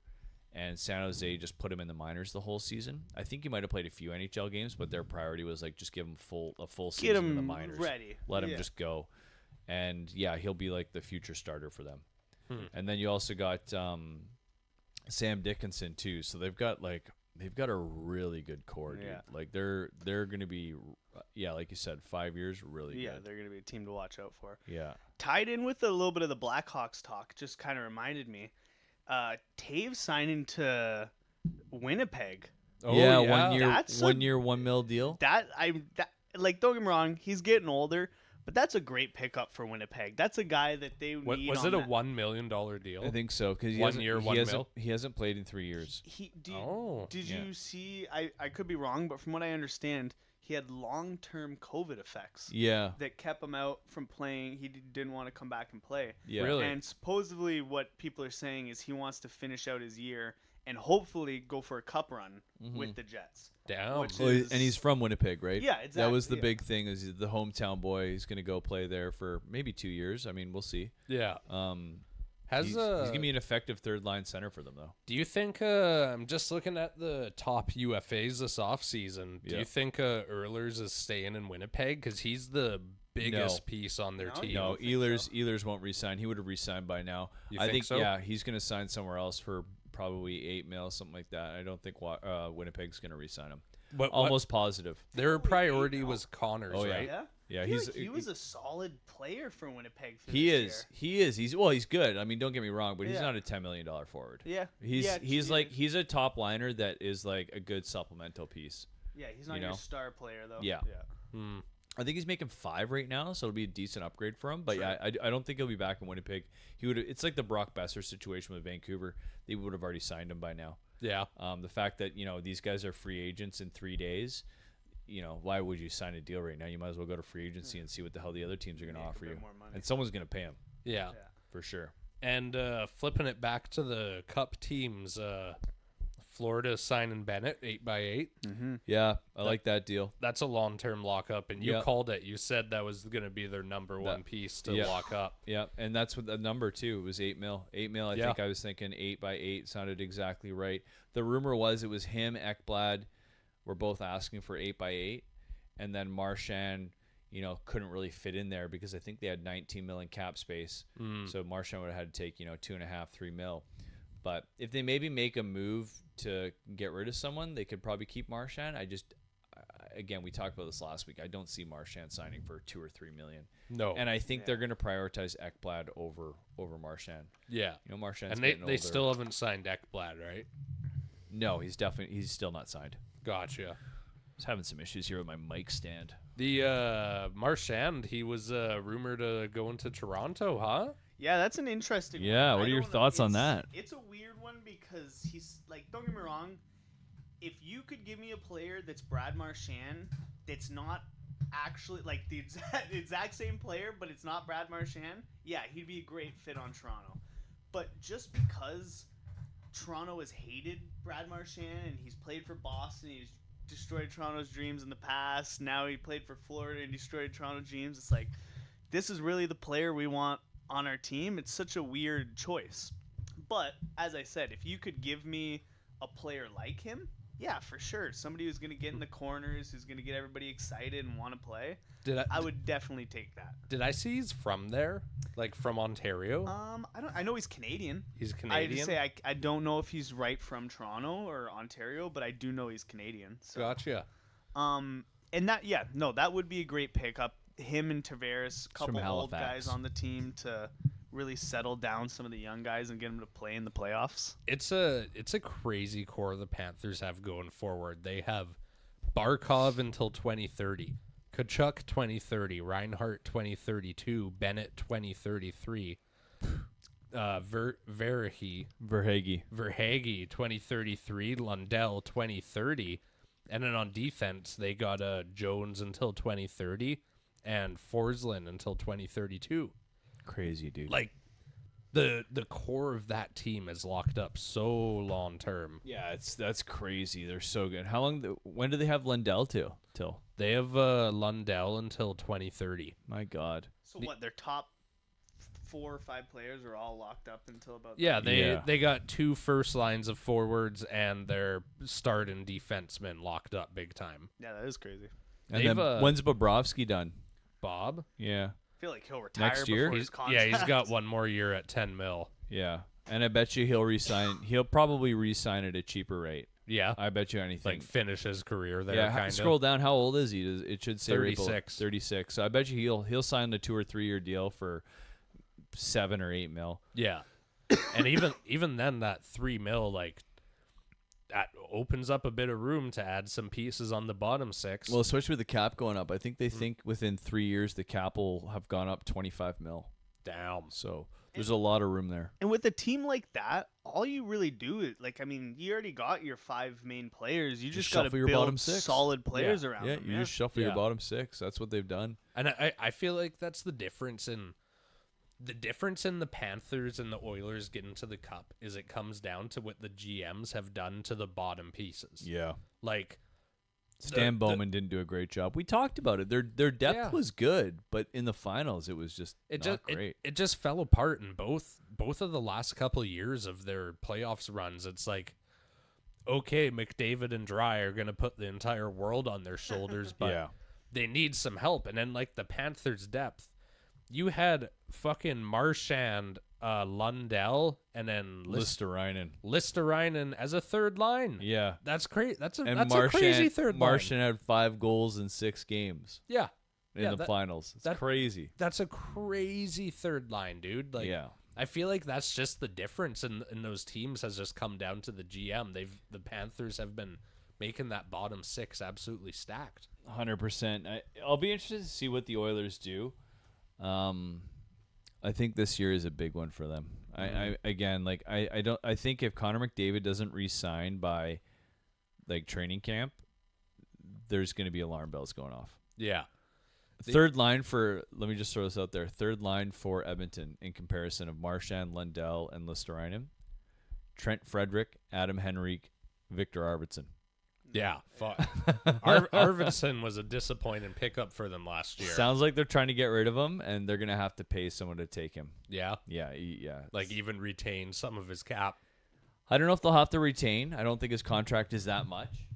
and San Jose just put him in the minors the whole season. I think he might have played a few NHL games, but their priority was like just give him a full Get season in the him minors. ready. Let him Yeah. just go. And yeah, he'll be like the future starter for them. And then you also got Sam Dickinson too. So they've got a really good core, dude. Yeah. Like they're going to be like you said, 5 years really Yeah, good. they're going to be a team to watch out for. Yeah. Tied in with a little bit of the Blackhawks talk, just kind of reminded me. Taves signing to Winnipeg. Oh, yeah, That's a- 1 year, $1 million deal. That don't get me wrong, he's getting older, but that's a great pickup for Winnipeg. That's a guy that they need. Was on it a that- $1 million deal? I think so because 1 year, he 1 hasn't, mil? he hasn't played in 3 years. Did Yeah. you see? I could be wrong, but from what I understand, he had long-term COVID effects Yeah. that kept him out from playing. He didn't want to come back and play. Yeah. Really? And supposedly, what people are saying is he wants to finish out his year and hopefully go for a cup run with the Jets. Damn. Which Well, is- and he's from Winnipeg, right? Yeah, That was exactly, the yeah. big thing. Is he's the hometown boy. He's going to go play there for maybe 2 years. I mean, we'll see. Yeah. Has He's going to be an effective third line center for them, though. Do you think I'm just looking at the top UFAs this offseason? Do Yeah. you think Ehlers is staying in Winnipeg because he's the biggest No. piece on their No, team? you No, don't think Ehlers won't resign. He would have resigned by now. You I think think so? yeah, he's going to sign somewhere else for probably $8 million, something like that. I don't think Winnipeg's going to resign him. What Almost positive. their Holy priority hell. was Connors, Oh, yeah. right? Yeah. Yeah, I feel he's like he was a solid player for Winnipeg. For he this is. He is. He's good. I mean, don't get me wrong, but he's Yeah. not a $10 million forward. Year. Yeah. He's yeah, he's like he's a top liner that is like a good supplemental piece. yeah, he's not you your know? star player though. Yeah. Hmm. I think he's making 5 right now, so it'll be a decent upgrade for him. But yeah, I don't think he'll be back in Winnipeg. He would. It's like the Brock Besser situation with Vancouver. They would have already signed him by now. Yeah. The fact that these guys are free agents in 3 days. Why would you sign a deal right now? You might as well go to free agency and see what the hell the other teams are going to Make a offer bit you, more money. and someone's going to pay him Yeah. for sure. And flipping it back to the Cup teams, Florida signing Bennett 8x8. Yeah, I like that deal. That's a long-term lockup, and you Yeah. called it. You said that was going to be their number one piece to yeah. lock up. Yeah, and that's what the number too. It was 8 mil. 8 mil. I Yeah. think I was thinking 8x8 sounded exactly right. The rumor was it was him, Ekblad, were both asking for 8x8, and then Marchand, couldn't really fit in there because I think they had 19 mil in cap space. So Marchand would have had to take 2.5, 3 mil. But if they maybe make a move to get rid of someone, they could probably keep Marchand. Again, we talked about this last week. I don't see Marchand signing for $2 or $3 million. No. And I think they're going to prioritize Ekblad over Marchand. Yeah. Marchand's And getting they older. still haven't signed Ekblad, right? No, he's still not signed. Gotcha. I was having some issues here with my mic stand. The Marchand, he was rumored to go into Toronto, huh? Yeah, that's an interesting one. Yeah, what I are your don't know. thoughts on that? It's a weird one because he's like, don't get me wrong, if you could give me a player that's Brad Marchand, that's not actually like the exact same player, but it's not Brad Marchand, yeah, he'd be a great fit on Toronto. But just because Toronto has hated Brad Marchand and he's played for Boston, he's destroyed Toronto's dreams in the past, now he played for Florida and destroyed Toronto's dreams, it's like, this is really the player we want on our team. It's such a weird choice. But as I said, if you could give me a player like him, yeah, for sure. Somebody who's going to get in the corners, who's going to get everybody excited and want to play. I would definitely take that. Did I see he's from there? Like from Ontario? I know he's Canadian. He's Canadian? I just say I don't know if he's right from Toronto or Ontario, but I do know he's Canadian. So. Gotcha. And that would be a great pickup. Him and Tavares, a couple old guys on the team to really settle down some of the young guys and get them to play in the playoffs. It's a crazy core the Panthers have going forward. They have Barkov until 2030, Tkachuk 2030, Reinhart 2032, Bennett 2033, Verhage 2033, Lundell 2030, and then on defense they got Jones until 2030 and Forsland until 2032. Crazy, dude. Like the core of that team is locked up so long term. Yeah, that's crazy. They're so good. When do they have Lundell till? They have Lundell until 2030. My God. So what? Their top 4 or 5 players are all locked up until about. Yeah, they got 2 first lines of forwards and their starting defensemen locked up big time. Yeah, that is crazy. And then when's Bobrovsky done? Bob? Yeah. I feel like he'll retire Next year? before his contract. Yeah, he's got 1 more year at 10 mil. Yeah. And I bet you he'll resign. He'll probably resign at a cheaper rate. Yeah. I bet you anything. Like finish his career there, yeah, kind of. Scroll down. How old is he? It should say 36. 36. So I bet you he'll sign the 2 or 3 year deal for 7 or 8 mil. Yeah. And even then, that 3 mil, like, that opens up a bit of room to add some pieces on the bottom 6. Well, especially with the cap going up. I think they think within 3 years the cap will have gone up 25 mil. Damn. So there's a lot of room there. And with a team like that, all you really do is, you already got your 5 main players. You just got to shuffle your build bottom 6. solid players around Yeah, them. you just shuffle your bottom 6. That's what they've done. And I feel like that's the difference in the Panthers and the Oilers getting to the cup is it comes down to what the GMs have done to the bottom pieces. Yeah. Like Stan Bowman didn't do a great job. We talked about it. Their depth was good, but in the finals it was just not great. It just fell apart in both of the last couple of years of their playoffs runs. It's like, okay, McDavid and Dry are going to put the entire world on their shoulders, but they need some help. And then like the Panthers' depth, you had fucking Marchand, Lundell, and then Listerainen as a third line. Yeah, that's crazy. That's a Marchand, crazy third line. Marchand had 5 goals in 6 games. Yeah, in the finals. It's crazy. That's a crazy third line, dude. Like, I feel like that's just the difference in those teams has just come down to the GM. The Panthers have been making that bottom 6 absolutely stacked. 100%. I'll be interested to see what the Oilers do. I think this year is a big one for them. I think if Connor McDavid doesn't re-sign by like training camp, there's going to be alarm bells going off. Yeah. Let me just throw this out there. Third line for Edmonton in comparison of Marchand, Lundell, and Listerainen. Trent Frederick, Adam Henrique, Victor Arvidsson. Yeah, fuck. Arvidsson was a disappointing pickup for them last year. Sounds like they're trying to get rid of him, and they're going to have to pay someone to take him. Yeah? Yeah. Like even retain some of his cap. I don't know if they'll have to retain. I don't think his contract is that much.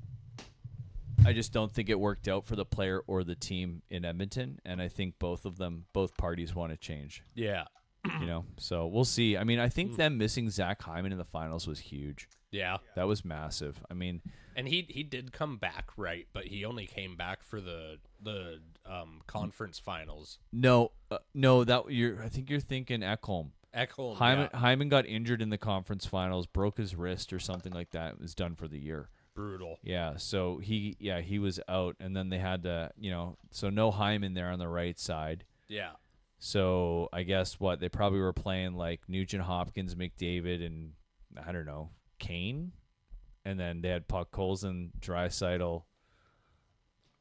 I just don't think it worked out for the player or the team in Edmonton, and I think both parties want to change. Yeah. So we'll see. I mean, I think them missing Zach Hyman in the finals was huge. Yeah. That was massive. I mean, and he did come back, right? But he only came back for the conference finals. No, I think you're thinking Ekholm. Hyman got injured in the conference finals, broke his wrist or something like that. Was done for the year. Brutal. Yeah, so he was out, and then they had to, so no Hyman there on the right side. Yeah. So I guess they probably were playing like Nugent Hopkins, McDavid, and I don't know, Kane, and then they had Puck Colson, Draisaitl,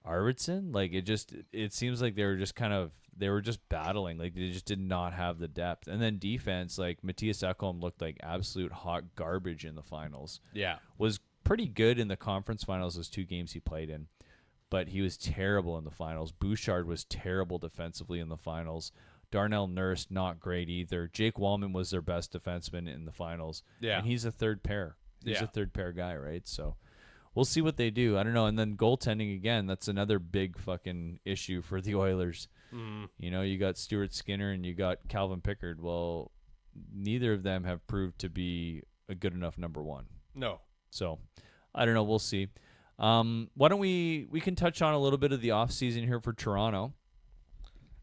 Arvidsson. Like it seems like they were just battling. Like they just did not have the depth. And then defense, like Matthias Ekholm looked like absolute hot garbage in the finals. Yeah, was pretty good in the conference finals, those 2 games he played in, but he was terrible in the finals. Bouchard was terrible defensively in the finals. Darnell Nurse, not great either. Jake Wallman was their best defenseman in the finals. Yeah. And he's a third pair. He's Yeah. a third pair guy, right? So we'll see what they do. I don't know. And then goaltending again, that's another big fucking issue for the Oilers. You got Stuart Skinner and you got Calvin Pickard. Well, neither of them have proved to be a good enough number 1. No. So I don't know. We'll see. Why don't we can touch on a little bit of the offseason here for Toronto.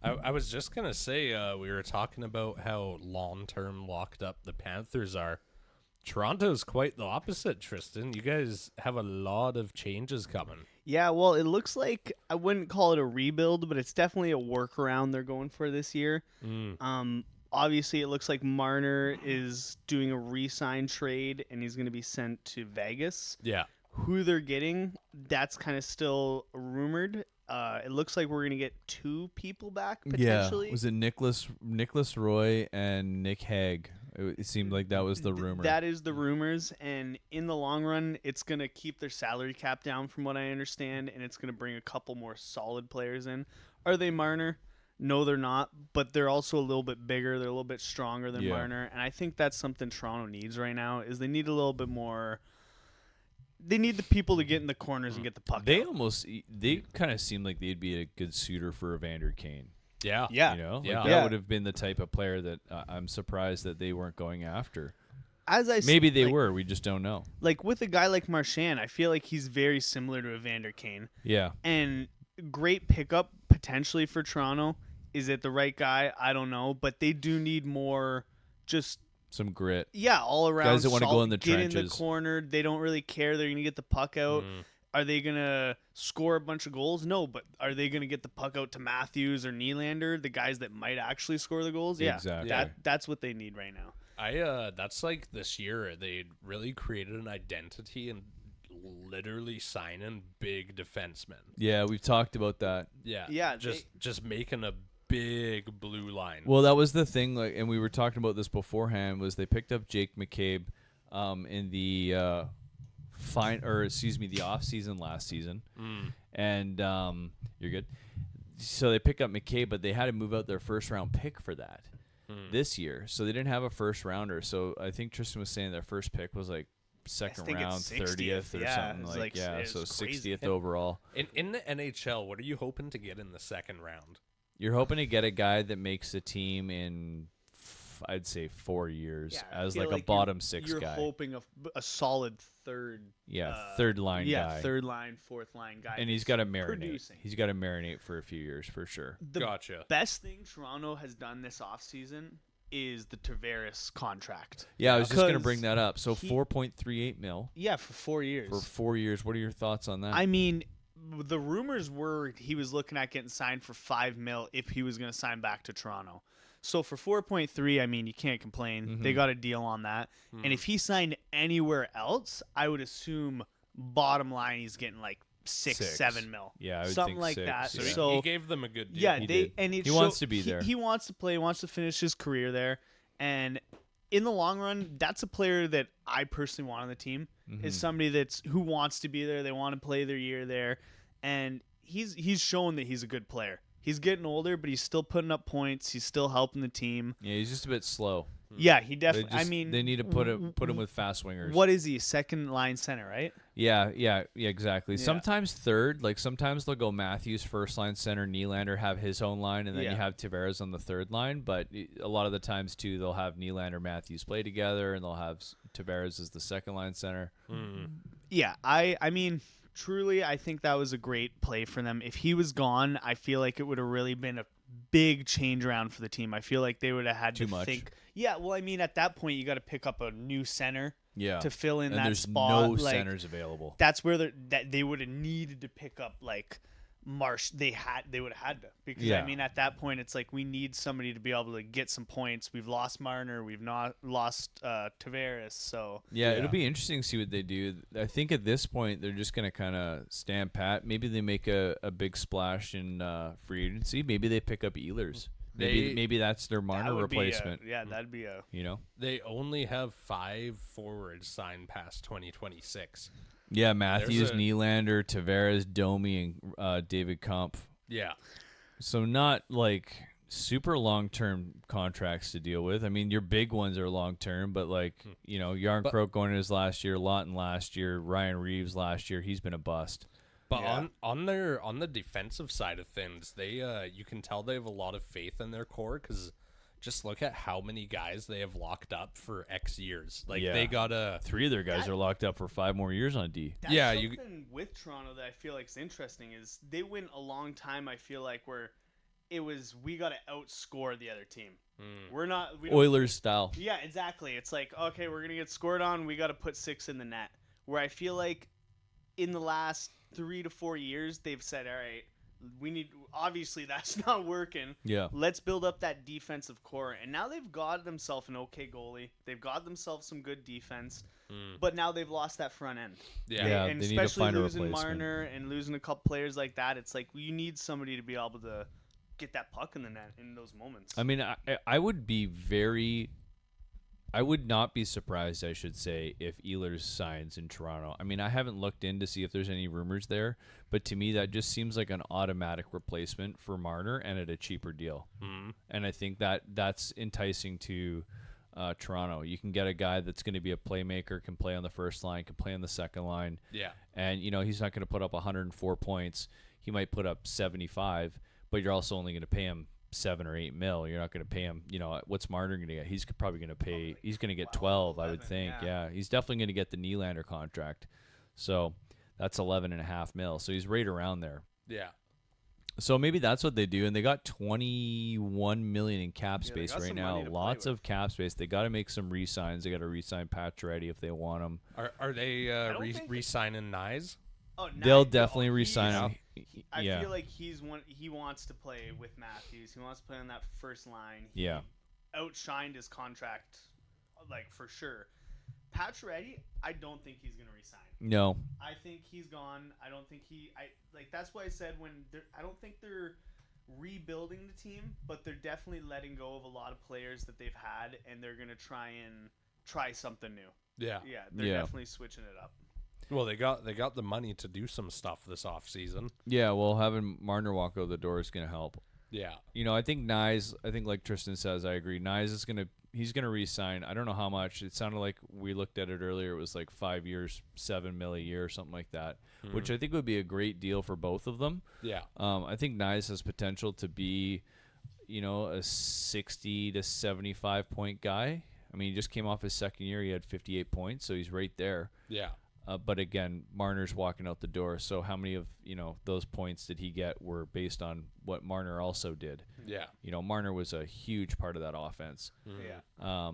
I was just going to say, we were talking about how long-term locked up the Panthers are. Toronto's quite the opposite, Trystan. You guys have a lot of changes coming. Yeah, well, it looks like I wouldn't call it a rebuild, but it's definitely a workaround they're going for this year. Obviously, it looks like Marner is doing a re-sign trade, and he's going to be sent to Vegas. Yeah. Who they're getting, that's kind of still rumored. It looks like we're going to get 2 people back, potentially. Yeah. Was it Nicholas Roy and Nick Hague? It seemed like that was the rumor. That is the rumors, and in the long run, it's going to keep their salary cap down from what I understand, and it's going to bring a couple more solid players in. Are they Marner? No, they're not, but they're also a little bit bigger. They're a little bit stronger than Marner, and I think that's something Toronto needs right now is they need a little bit more. They need the people to get in the corners and get the puck out. They kind of seem like they'd be a good suitor for Evander Kane. Yeah. Yeah. That would have been the type of player that I'm surprised that they weren't going after. Maybe they were. We just don't know. Like with a guy like Marchand, I feel like he's very similar to Evander Kane. Yeah. And great pickup potentially for Toronto. Is it the right guy? I don't know, but they do need more just some grit. Yeah, all around. Guys that want to go in the get trenches. In the corner. They don't really care. They're going to get the puck out. Are they going to score a bunch of goals? No, but are they going to get the puck out to Matthews or Nylander, the guys that might actually score the goals? Yeah, exactly. That's what they need right now. That's like this year they really created an identity and literally signing big defensemen. Yeah, we've talked about that. Yeah. Just making a big blue line. Well, that was the thing, and we were talking about this beforehand. Was they picked up Jake McCabe in the the off season last season, and you're good. So they pick up McCabe, but they had to move out their first round pick for that this year, so they didn't have a first rounder. So I think Trystan was saying their first pick was like second round, 30th or something like so 60th overall. In the NHL, what are you hoping to get in the second round? You're hoping to get a guy that makes the team in, I'd say, 4 years as like a bottom 6 guy. You're hoping a solid third. Third line guy. Yeah, third line, fourth line guy. And he's got to marinate. Producing. He's got to marinate for a few years for sure. Gotcha. Best thing Toronto has done this offseason is the Tavares contract. Yeah, I was just going to bring that up. So $4.38 million. Yeah, for 4 years. For 4 years. What are your thoughts on that? I mean, the rumors were he was looking at getting signed for $5 million if he was going to sign back to Toronto. So for 4.3, I mean, you can't complain. They got a deal on that. And if he signed anywhere else, I would assume bottom line he's getting like 6-7 mil. Yeah, I would something think like 6, that. yeah. So he gave them a good deal. Yeah, he wants to be there. He wants to play. He wants to finish his career there. And in the long run, that's a player that I personally want on the team. Is somebody who wants to be there. They want to play their year there, and he's shown that he's a good player. He's getting older, but he's still putting up points. He's still helping the team. Yeah, he's just a bit slow. Yeah, he definitely. They need to put him with fast wingers. What is he? Second line center, right? Yeah, exactly. Yeah. Sometimes third, like sometimes they'll go Matthews first line center, Nylander have his own line, and then you have Tavares on the third line. But a lot of the times too, they'll have Nylander, Matthews play together, and they'll have Tavares as the second line center. Yeah, I mean, truly, I think that was a great play for them. If he was gone, I feel like it would have really been a big change around for the team. I feel like they would have had Too to much. think. Yeah, well, I mean, at that point, you got to pick up a new center. Yeah, To fill in and that there's spot. no like, centers available. That's where they would have needed to pick up like Marsh. They would have had to, because I mean, at that point, it's like we need somebody to be able to get some points. We've lost Marner, we've not lost Tavares, so it'll be interesting to see what they do. I think at this point they're just going to kind of stand pat. Maybe they make a big splash in free agency. Maybe they pick up Ehlers. Maybe that's their Marner replacement. That'd be a. They only have 5 forwards signed past 2026. Yeah, Matthews, Nylander, Tavares, Domi, and David Kampf. Yeah. So not like super long-term contracts to deal with. I mean, your big ones are long-term, but like, Yarncroke going in his last year, Lawton last year, Ryan Reeves last year, he's been a bust. But on the defensive side of things, they you can tell they have a lot of faith in their core, because just look at how many guys they have locked up for X years. Like they got 3 of their guys are locked up for 5 more years on D. That's something with Toronto that I feel like is interesting is they went a long time. I feel like where it was we got to outscore the other team. We don't, Oilers style. Yeah, exactly. It's like, okay, we're gonna get scored on. We got to put 6 in the net. Where I feel like in the last 3 to 4 years, they've said, all right, obviously that's not working. Yeah. Let's build up that defensive core. And now they've got themselves an okay goalie. They've got themselves some good defense. But now they've lost that front end. Yeah, and they need to especially find a losing replacement. Marner and losing a couple players like that, it's like you need somebody to be able to get that puck in the net in those moments. I mean, I would not be surprised, I should say, if Ehlers signs in Toronto. I mean, I haven't looked in to see if there's any rumors there, but to me that just seems like an automatic replacement for Marner and at a cheaper deal. And I think that's enticing to Toronto. You can get a guy that's going to be a playmaker, can play on the first line, can play on the second line. Yeah. And, he's not going to put up 104 points. He might put up 75, but you're also only going to pay him 7 or 8 mil. You're not going to pay him, what's Marner going to get? He's probably going to pay, he's going to get 12, 11, I would think. Yeah. He's definitely going to get the Nylander contract. So that's 11.5 mil. So he's right around there. Yeah. So maybe that's what they do. And they got 21 million in cap space right now. Lots of cap space. They got to make some re-signs. They got to re-sign Pacioretty if they want him. Are they re-signing Nyes? Oh, they'll definitely re-sign him. I feel like he wants to play with Matthews. He wants to play on that first line. He outshined his contract, like, for sure. Pacioretty, I don't think he's going to resign. No. I think he's gone. I don't think that's why I said I don't think they're rebuilding the team, but they're definitely letting go of a lot of players that they've had, and they're going to try something new. Yeah. Yeah, they're definitely switching it up. Well, they got the money to do some stuff this offseason. Yeah, well, having Marner walk out the door is going to help. Yeah. I think Nyes, like Trystan says, I agree. Nyes he's going to re-sign. I don't know how much. It sounded like we looked at it earlier. It was like 5 years, 7 mil a year or something like that, which I think would be a great deal for both of them. Yeah. I think Nyes has potential to be, a 60 to 75 point guy. I mean, he just came off his second year. He had 58 points, so he's right there. Yeah. But again, Marner's walking out the door. So how many of those points did he get were based on what Marner also did? Yeah. Marner was a huge part of that offense. Yeah.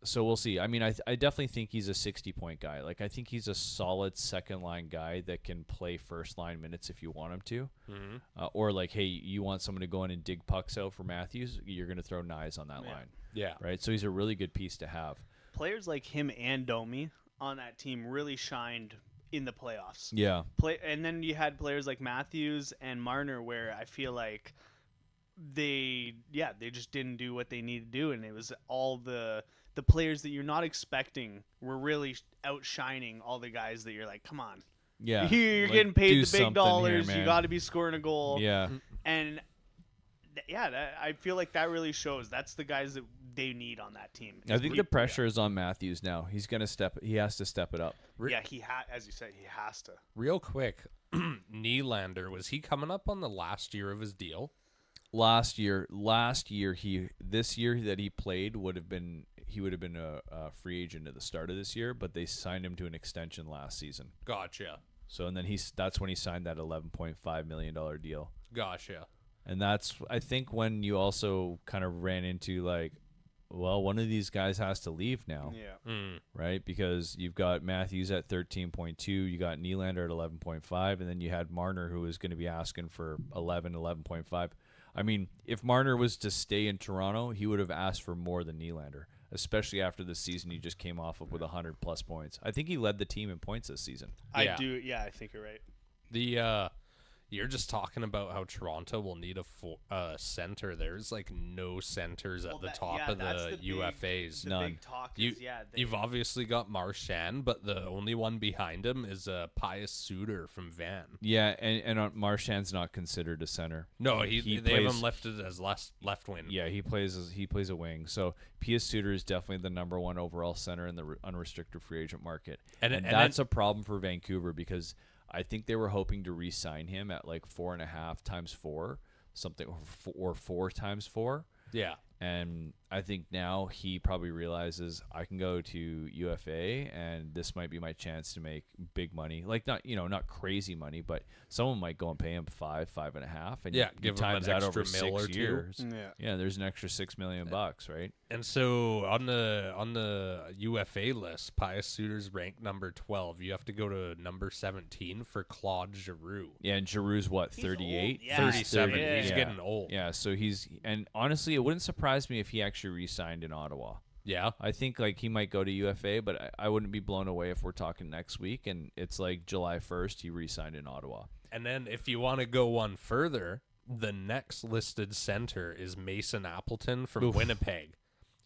So we'll see. I mean, I definitely think he's a 60-point guy. Like, I think he's a solid second-line guy that can play first-line minutes if you want him to. Or, like, hey, you want someone to go in and dig pucks out for Matthews, you're going to throw Nyes on that line. Yeah. Right? So he's a really good piece to have. Players like him and Domi on that team really shined in the playoffs. Yeah. And then you had players like Matthews and Marner where I feel like they just didn't do what they needed to do, and it was all the players that you're not expecting were really outshining all the guys that you're like, come on. Yeah. You're like, getting paid the big dollars. Here, you got to be scoring a goal. Yeah. And I feel like that really shows. That's the guys that they need on that team. I think the pressure is on Matthews now. He has to step it up. Yeah, as you said, he has to. Real quick, Nylander, was he coming up on the last year of his deal? Last year, this year that he played would have been a free agent at the start of this year, but they signed him to an extension last season. Gotcha. So and then that's when he signed that $11.5 million deal. Gotcha. And that's, I think, when you also kind of ran into like, well, one of these guys has to leave now. Yeah. Right? Because you've got Matthews at 13.2, you got Nylander at 11.5, and then you had Marner, who was going to be asking for 11.5. I mean, if Marner was to stay in Toronto, he would have asked for more than Nylander, especially after the season he just came off of with 100-plus points. I think he led the team in points this season. I do. Yeah, I think you're right. You're just talking about how Toronto will need a center. There's like no centers at the top of the UFAs. None. Big talk You've obviously got Marchand, but the only one behind him is Pius Suter from Van. Yeah, and Marchand's not considered a center. No, they have him lifted as left wing. Yeah, he plays a wing. So Pius Suter is definitely the number one overall center in the unrestricted free agent market, and that's a problem for Vancouver because I think they were hoping to re-sign him at like 4.5 times 4, something, or 4 times 4. Yeah. And I think now he probably realizes I can go to UFA and this might be my chance to make big money. Like not crazy money, but someone might go and pay him 5.5, and give times him an that over extra mil 6 or years. two. Yeah, there's an extra $6 million bucks, right? And so on the UFA list, Pius Suter's ranked number 12. You have to go to number 17 for Claude Giroux. Yeah, and Giroux's what, 38? Yeah. 37. Yeah. He's getting old. Yeah, so and honestly, it wouldn't surprise me if he actually re-signed in Ottawa. Yeah. I think like he might go to UFA, but I wouldn't be blown away if we're talking next week and it's like July 1st he re-signed in Ottawa. And then if you want to go one further, the next listed center is Mason Appleton from Winnipeg.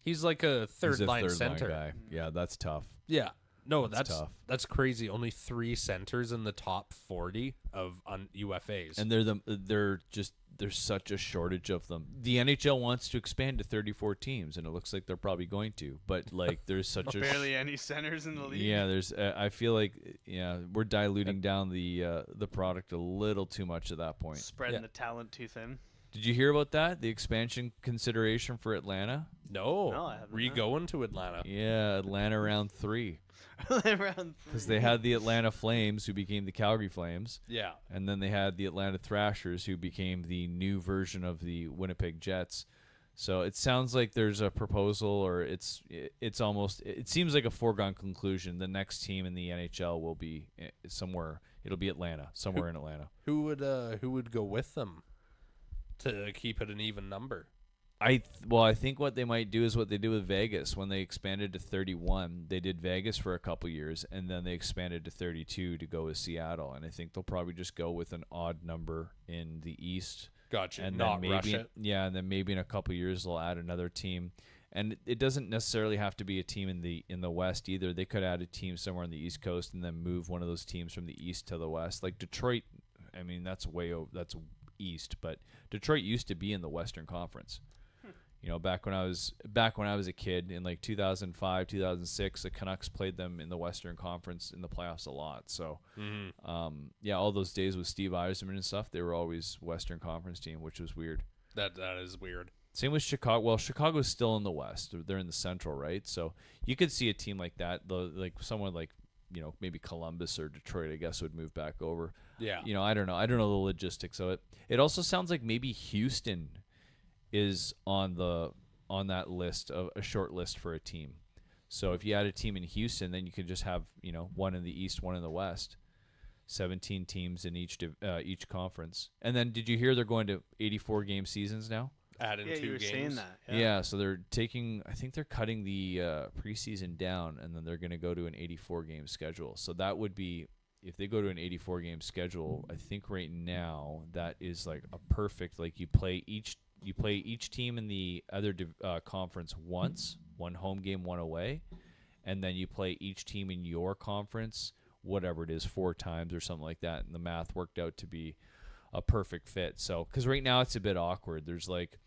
He's like a third line center guy. Yeah, that's tough. Yeah. No, that's tough. That's crazy. Only 3 centers in the top 40 of UFAs. And there's such a shortage of them. The NHL wants to expand to 34 teams, and it looks like they're probably going to. But like, there's such barely any centers in the league. Yeah, there's. I feel like we're diluting down the product a little too much at that point. Spreading the talent too thin. Did you hear about that? The expansion consideration for Atlanta? No, I haven't. Were you going to Atlanta? Yeah, Atlanta round 3. Around Because they had the Atlanta Flames, who became the Calgary Flames. Yeah. And then they had the Atlanta Thrashers, who became the new version of the Winnipeg Jets. So it sounds like there's a proposal, or it seems like a foregone conclusion. The next team in the NHL will be somewhere. It'll be Atlanta, somewhere in Atlanta. Who would go with them to keep it an even number? I think what they might do is what they did with Vegas when they expanded to 31. They did Vegas for a couple years, and then they expanded to 32 to go with Seattle. And I think they'll probably just go with an odd number in the East. Gotcha. And not then rush it. Yeah, and then maybe in a couple years they'll add another team. And it doesn't necessarily have to be a team in the West either. They could add a team somewhere on the East Coast and then move one of those teams from the East to the West. Like Detroit, I mean that's East, but Detroit used to be in the Western Conference. Back when I was a kid in like 2005, 2006, the Canucks played them in the Western Conference in the playoffs a lot. So, all those days with Steve Yzerman and stuff, they were always Western Conference team, which was weird. That is weird. Same with Chicago. Well, Chicago's still in the West. They're in the Central, right? So you could see a team like that, like someone like maybe Columbus or Detroit, I guess, would move back over. Yeah. I don't know. I don't know the logistics of it. It also sounds like maybe Houston is on that list, of a short list for a team. So if you had a team in Houston, then you could just have one in the East, one in the West, 17 teams in each conference. And then did you hear they're going to 84 game seasons now? Add in 2 you were games. saying that. Yeah, so they're I think they're cutting the preseason down, and then they're going to go to an 84 game schedule. So that would be, if they go to an 84 game schedule, I think right now that is like a perfect, like you play each team in the other conference once, one home game, one away, and then you play each team in your conference, whatever it is, 4 times or something like that. And the math worked out to be a perfect fit. So, because right now it's a bit awkward. There's like,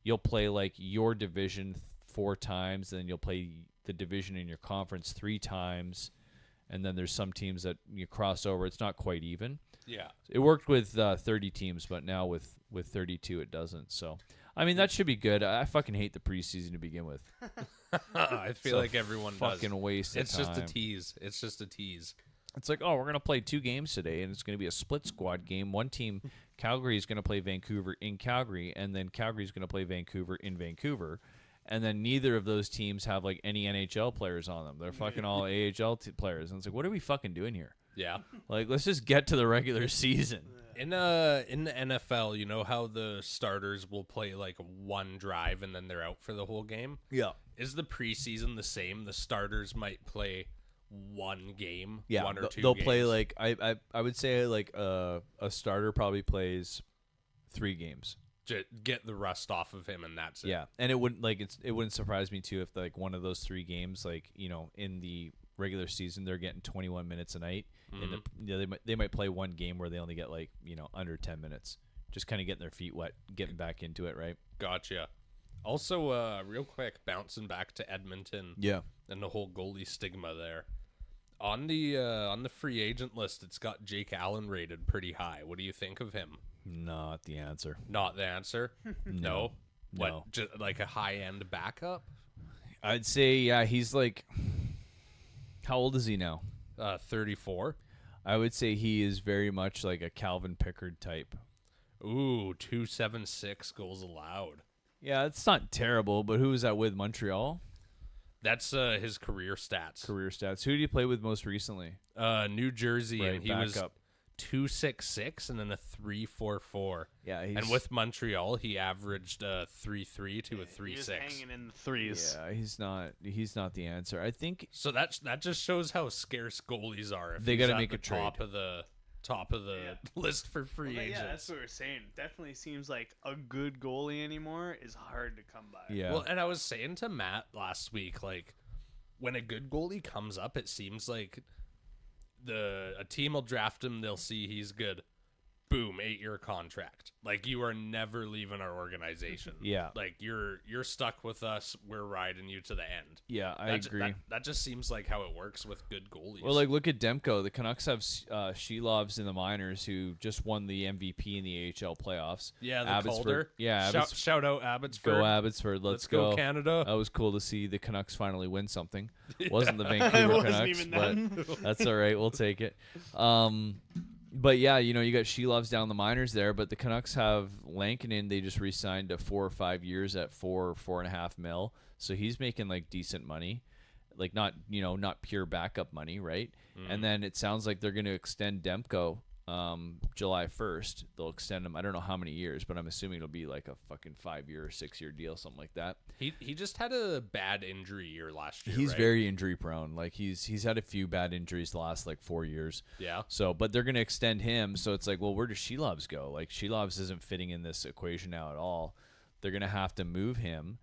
you'll play like your division 4 times, then you'll play the division in your conference 3 times, and then there's some teams that you cross over. It's not quite even. Yeah. It worked with 30 teams, but now with 32 it doesn't. So, I mean, that should be good. I fucking hate the preseason to begin with. I feel like everyone fucking does. waste of It's just a time. tease. It's just a tease. It's like, oh, we're going to play 2 games today, and it's going to be a split squad game. One team, Calgary, is going to play Vancouver in Calgary, and then Calgary is going to play Vancouver in Vancouver. And then neither of those teams have, like, any NHL players on them. They're fucking all AHL players. And it's like, what are we fucking doing here? Yeah. Like, let's just get to the regular season. In the NFL, you know how the starters will play like 1 drive and then they're out for the whole game? Yeah. Is the preseason the same? The starters might play 1 game, Yeah, 1 or 2 they'll games. play like I would say like a starter probably plays 3 games. Get the rust off of him, and that's it. Yeah, and it wouldn't surprise me too if like one of those 3 games, like, you know, in the regular season they're getting 21 minutes a night, and they might play 1 game where they only get like, you know, under 10 minutes, just kind of getting their feet wet, getting back into it, right? Gotcha. Also, real quick, bouncing back to Edmonton. Yeah. And the whole goalie stigma there. On the free agent list, it's got Jake Allen rated pretty high. What do you think of him? Not the answer. Not the answer. No. What? No. Just like a high end backup? I'd say, yeah, he's like, how old is he now? 34. I would say he is very much like a Calvin Pickard type. Ooh, 276 goals allowed. Yeah, it's not terrible, but who was that with? Montreal? That's his career stats. Career stats. Who did he play with most recently? New Jersey, Right, and he was backup. 266 and then a 344. Yeah, And with Montreal, he averaged a 3.3 to a He was 3.6. hanging in the threes. yeah, he's not the answer. I think So that just shows how scarce goalies are. If They got gotta to make a trade. top of the list for free Well, agents. yeah, that's what we're saying. Definitely seems like a good goalie anymore is hard to come by. yeah. Well, and I was saying to Matt last week, like, when a good goalie comes up, it seems like a team will draft him. They'll see he's good. Boom, 8-year contract. Like, you are never leaving our organization. Yeah. Like, you're stuck with us. We're riding you to the end. Yeah, I agree. That just seems like how it works with good goalies. Well, like, look at Demko. The Canucks have Shelovs in the minors who just won the MVP in the AHL playoffs. yeah, the Abbotsford. Calder. Yeah, Shout out Abbotsford. Go Abbotsford. Let's go Canada. That was cool to see the Canucks finally win something. Wasn't the It Vancouver wasn't Canucks, even but them. that's all right. We'll take it. But yeah, you know, you got Shelovs down the minors there, but the Canucks have Lankinen. They just re-signed to 4 or 5 years at 4.5 mil. So he's making like decent money, like not pure backup money, right? And then it sounds like they're going to extend Demko July 1st. They'll extend him. I don't know how many years, but I'm assuming it'll be like a fucking 5-year or 6-year deal, something like that. He just had a bad injury year last year. He's right? very injury prone. Like he's had a few bad injuries the last like 4 years. Yeah. So, but they're going to extend him. So it's like, well, where does Shelovs go? Like Shelovs isn't fitting in this equation now at all. They're going to have to move him.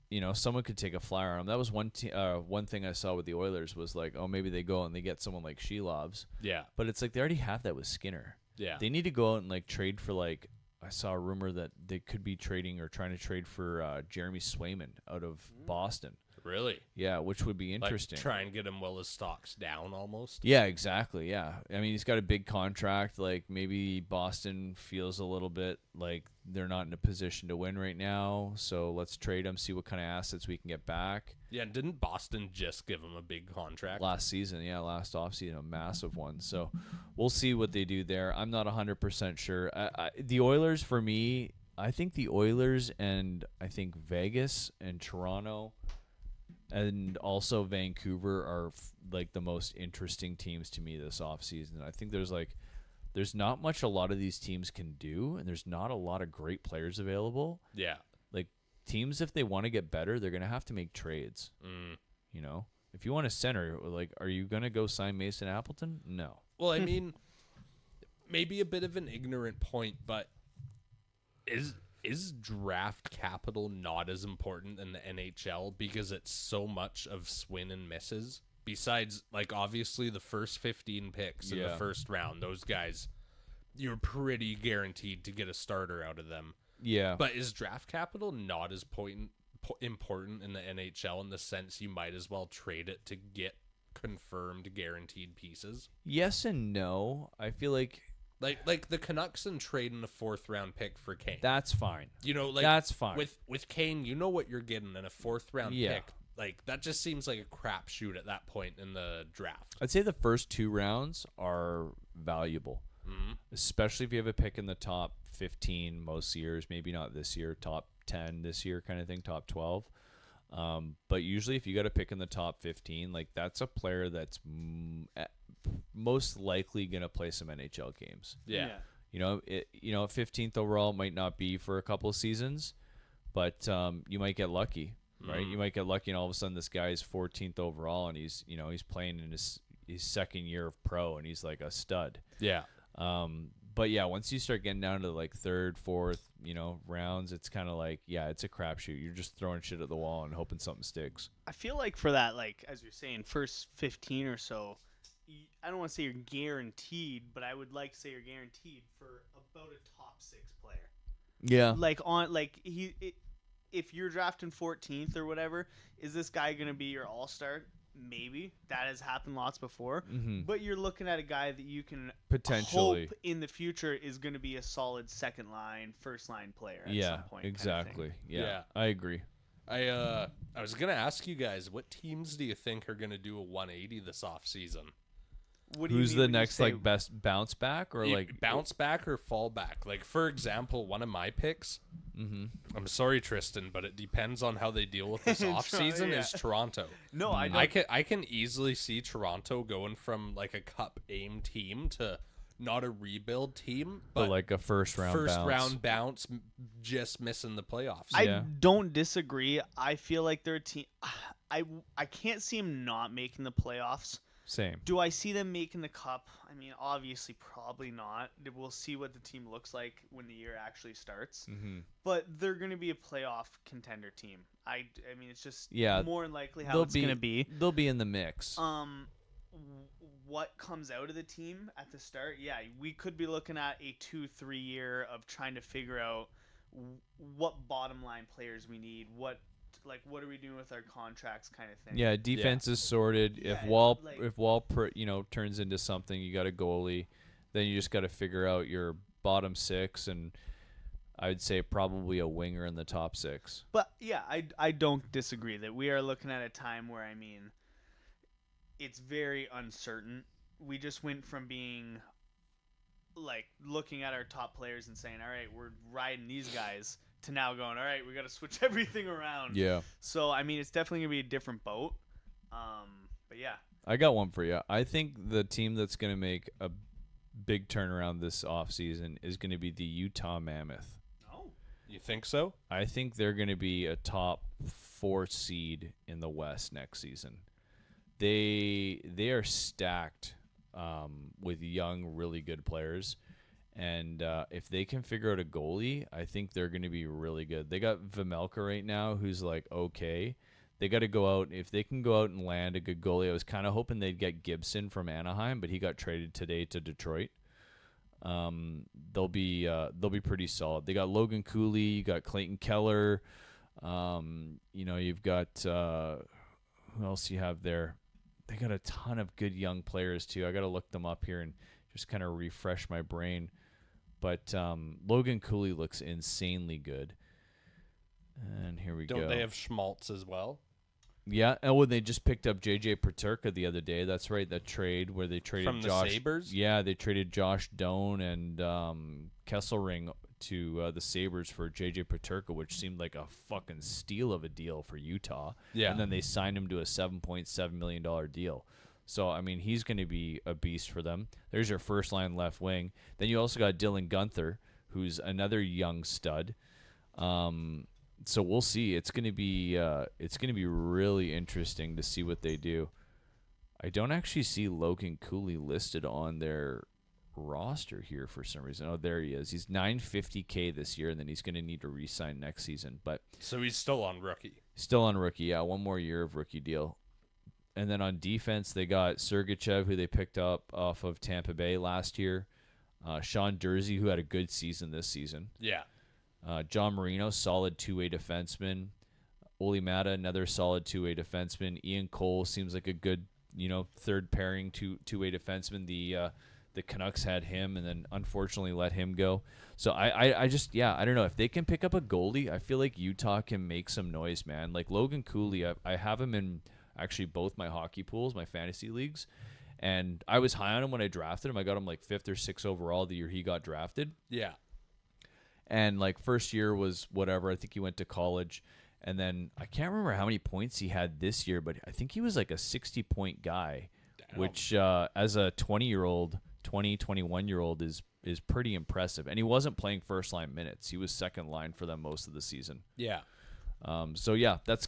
You know, someone could take a flyer on him. That was one thing I saw with the Oilers was like, oh, maybe they go and they get someone like Shelovs. Yeah. But it's like they already have that with Skinner. Yeah. They need to go out and like trade for like, I saw a rumor that they could be trading or trying to trade for Jeremy Swayman out of Boston. Really? Yeah, which would be interesting. Like, try and get him while his stock's down almost. Yeah, exactly. Yeah. I mean, he's got a big contract. Like, maybe Boston feels a little bit like they're not in a position to win right now. So let's trade him, see what kind of assets we can get back. Yeah, didn't Boston just give him a big contract? Last season, yeah, last offseason, a massive one. So we'll see what they do there. I'm not 100% sure. The Oilers, for me, I think the Oilers and I think Vegas and Toronto and also Vancouver are like the most interesting teams to me this offseason. I think there's not much a lot of these teams can do, and there's not a lot of great players available. Yeah. Like teams, if they want to get better, they're going to have to make trades. You know, if you want a center, like, are you going to go sign Mason Appleton? No. Well, I mean, maybe a bit of an ignorant point, but is draft capital not as important in the NHL because it's so much of swing and misses? Besides, like, obviously the first 15 picks in the first round, those guys, you're pretty guaranteed to get a starter out of them. Yeah. But is draft capital not as important in the NHL in the sense you might as well trade it to get confirmed guaranteed pieces? Yes and no. I feel like Like the Canucks and trading a 4th round pick for Kane. that's fine. You know, like That's fine. With Kane, you know what you're getting in a 4th round Yeah. pick. Like that just seems like a crapshoot at that point in the draft. I'd say the first 2 rounds are valuable, especially if you have a pick in the top 15 most years. Maybe not this year, top 10 this year, kind of thing, top 12. But usually, if you got a pick in the top 15, like that's a player that's most likely gonna play some NHL games. Yeah. You know, 15th overall might not be for a couple of seasons, but you might get lucky, right? You might get lucky, and all of a sudden, this guy is 14th overall, and he's playing in his second year of pro, and he's like a stud. Yeah. But yeah, once you start getting down to like 3rd, 4th, rounds, it's kind of like, yeah, it's a crapshoot. You're just throwing shit at the wall and hoping something sticks. I feel like for that, like as you're saying, first 15 or so, I don't want to say you're guaranteed, but I would like to say you're guaranteed for about a top 6 player. Yeah. If you're drafting 14th or whatever, is this guy going to be your all-star? Maybe. That has happened lots before. But you're looking at a guy that you can Potentially hope in the future is going to be a solid second line, first line player at Yeah, some point. exactly. Kind Yeah, I agree. I was gonna ask you guys, what teams do you think are gonna do a 180 this offseason? What do you Who's mean the when you next say- like best bounce back or like bounce back or fall back? Like for example, one of my picks. I'm sorry, Trystan, but it depends on how they deal with this offseason. Yeah. Is Toronto? No, I don't. I can easily see Toronto going from like a cup aim team to not a rebuild team, but like a first round bounce, just missing the playoffs. I don't disagree. I feel like they're a team. I can't see them not making the playoffs. Same. Do I see them making the cup? I mean, obviously, probably not. We'll see what the team looks like when the year actually starts. But they're going to be a playoff contender team. I mean, it's just more than likely how it's going to be. They'll be in the mix. What comes out of the team at the start? Yeah, we could be looking at a 2-3 year of trying to figure out what bottom line players we need. What are we doing with our contracts, kind of thing. Yeah, defense is sorted. Yeah, if Wall turns into something, you got a goalie. Then you just got to figure out your bottom 6, and I'd say probably a winger in the top 6. But yeah, I don't disagree that we are looking at a time where, I mean, it's very uncertain. We just went from being like looking at our top players and saying, all right, we're riding these guys, to now going, all right, we got to switch everything around. Yeah. So, I mean, it's definitely going to be a different boat. But yeah. I got one for you. I think the team that's going to make a big turnaround this offseason is going to be the Utah Mammoth. Oh. You think so? I think they're going to be a top 4 seed in the West next season. They are stacked with young, really good players. And if they can figure out a goalie, I think they're going to be really good. They got Vejmelka right now, who's like okay. They got to go out. If they can go out and land a good goalie, I was kind of hoping they'd get Gibson from Anaheim, but he got traded today to Detroit. They'll be pretty solid. They got Logan Cooley, you got Clayton Keller. You've got who else you have there? They got a ton of good young players too. I got to look them up here and just kind of refresh my brain. But Logan Cooley looks insanely good. And here we go. Don't they have Schmaltz as well? Yeah. Oh, they just picked up J.J. Paterka the other day. That's right, that trade where they traded From the Sabres? Yeah, they traded Josh Doan and Kesselring to the Sabres for J.J. Paterka, which seemed like a fucking steal of a deal for Utah. Yeah. And then they signed him to a $7.7 million deal. So, I mean, he's going to be a beast for them. There's your first line left wing. Then you also got Dylan Guenther, who's another young stud. So we'll see. It's going to be really interesting to see what they do. I don't actually see Logan Cooley listed on their roster here for some reason. Oh, there he is. He's $950K this year, and then he's going to need to re-sign next season. But so he's still on rookie. Still on rookie, yeah. One more year of rookie deal. And then on defense, they got Sergachev, who they picked up off of Tampa Bay last year. Sean Durzi, who had a good season this season. Yeah. John Marino, solid two-way defenseman. Oli Mata, another solid two-way defenseman. Ian Cole seems like a good, third pairing two-way defenseman. The Canucks had him and then unfortunately let him go. So I just, I don't know. If they can pick up a goalie, I feel like Utah can make some noise, man. Like Logan Cooley, I have him in actually both my hockey pools, my fantasy leagues. And I was high on him when I drafted him. I got him like 5th or 6th overall the year he got drafted. Yeah. And like first year was whatever. I think he went to college. And then I can't remember how many points he had this year, but I think he was like a 60-point guy, which as a 21-year-old is pretty impressive. And he wasn't playing first line minutes. He was second line for them most of the season. Yeah. So yeah, that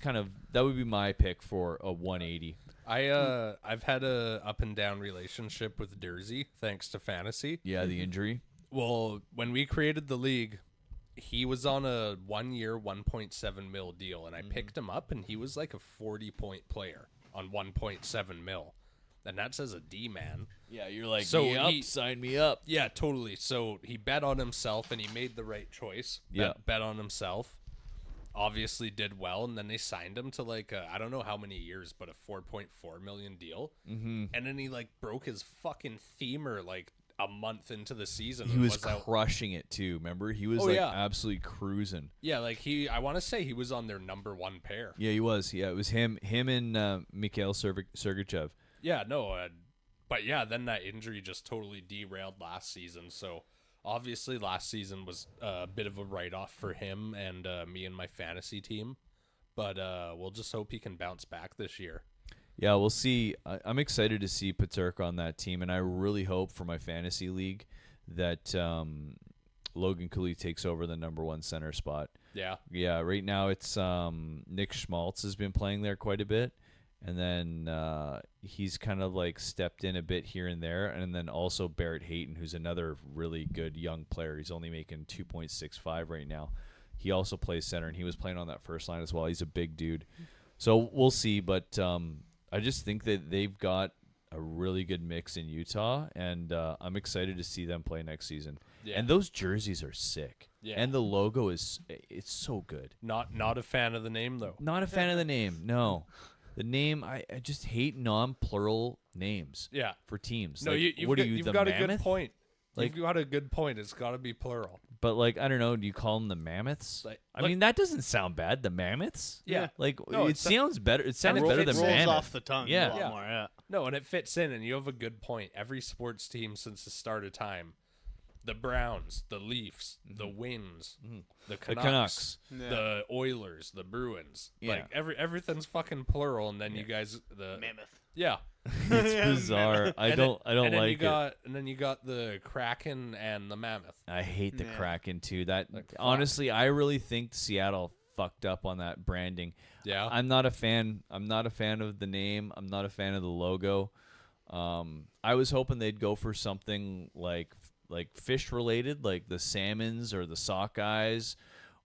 would be my pick for a 180. I've had a up and down relationship with Dersey thanks to fantasy. Yeah, the injury. Well, when we created the league, he was on a 1-year, $1.7 million deal, and I picked him up, and he was like a 40-point player on $1.7 million, and that's as a D man. Yeah, you're like, sign me up. Yeah, totally. So he bet on himself, and he made the right choice. Bet on himself. Obviously did well, and then they signed him to like I don't know how many years, but a $4.4 million deal. Mm-hmm. And then he like broke his fucking femur like a month into the season. He was crushing it too. Remember, he was absolutely cruising. Yeah, like I want to say he was on their number 1 pair. Yeah, he was. Yeah, it was him and Mikhail Sergachev. Yeah, no, but yeah, then that injury just totally derailed last season. So. Obviously, last season was a bit of a write-off for him and me and my fantasy team. But we'll just hope he can bounce back this year. Yeah, we'll see. I'm excited to see Paterka on that team, and I really hope for my fantasy league that Logan Cooley takes over the number 1 center spot. Yeah. Yeah, right now it's Nick Schmaltz has been playing there quite a bit. And then he's kind of like stepped in a bit here and there. And then also Barrett Hayton, who's another really good young player. He's only making 2.65 right now. He also plays center, and he was playing on that first line as well. He's a big dude. So we'll see. But I just think that they've got a really good mix in Utah, and I'm excited to see them play next season. Yeah. And those jerseys are sick. Yeah. And the logo it's so good. Not a fan of the name, though. Not a fan of the name, no. The name, I just hate non-plural names. Yeah. For teams. No, like, you've got Mammoth? a good point. Like, you've got a good point. It's got to be plural. But like, I don't know. Do you call them the Mammoths? I mean, that doesn't sound bad. The Mammoths. Yeah. Like it sounds better. It sounds better than rolls Mammoth. off the tongue. Yeah. A lot more, yeah. No, and it fits in. And you have a good point. Every sports team since the start of time. The Browns, the Leafs, the Winds, the Canucks, the Oilers, the Bruins. Yeah. Like everything's fucking plural, and then you guys the Mammoth. Yeah. It's bizarre. I don't like it. And then you got the Kraken and the Mammoth. I hate the Kraken too. That honestly, I really think Seattle fucked up on that branding. Yeah. I'm not a fan of the name. I'm not a fan of the logo. I was hoping they'd go for something like fish related, like the salmons or the sockeyes,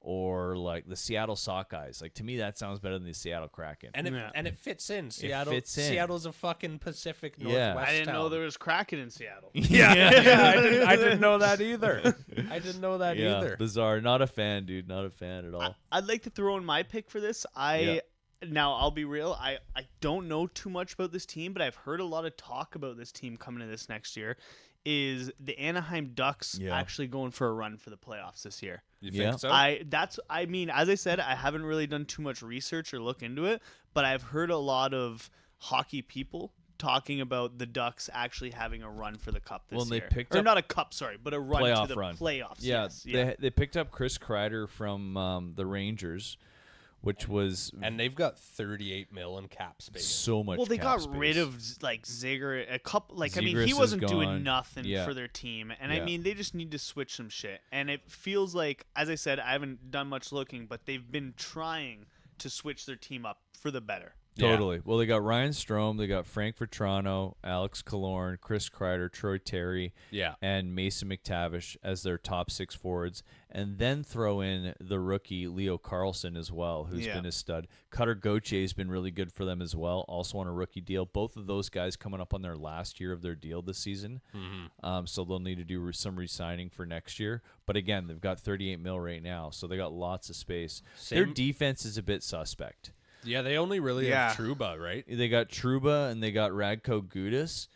or like the Seattle Sockeyes. Like, to me, that sounds better than the Seattle Kraken. And it fits in. Seattle's a fucking Pacific Northwest I didn't town. know there was Kraken in Seattle. I didn't know that either. either. Bizarre. Not a fan, dude. Not a fan at all. I'd like to throw in my pick for this. Now, I'll be real. I don't know too much about this team, but I've heard a lot of talk about this team coming to this next year. Is the Anaheim Ducks actually going for a run for the playoffs this year? You think so? I mean, as I said, I haven't really done too much research or look into it, but I've heard a lot of hockey people talking about the Ducks actually having a run for the cup this year. They picked up not a cup, sorry, but a run to the playoffs. Yeah, yes. They picked up Chris Kreider from the Rangers, which was, and they've got $38 million in cap space. So much. Well, they got space. rid of like Ziger a couple. Like Zegras, I mean, he wasn't doing gone. nothing for their team, and I mean, they just need to switch some shit. And it feels like, as I said, I haven't done much looking, but they've been trying to switch their team up for the better. Totally. Well, they got Ryan Strome, they got Frank Vetrano, Alex Killorn, Chris Kreider, Troy Terry, Yeah. and Mason McTavish as their top 6 forwards, and then throw in the rookie Leo Carlson as well, who's been a stud. Cutter Gauthier has been really good for them as well, also on a rookie deal. Both of those guys coming up on their last year of their deal this season, so they'll need to do some re-signing for next year. But again, they've got $38 million right now, so they got lots of space. Their defense is a bit suspect. Yeah, they only really have Trouba, right? They got Trouba and they got Radko Gudas,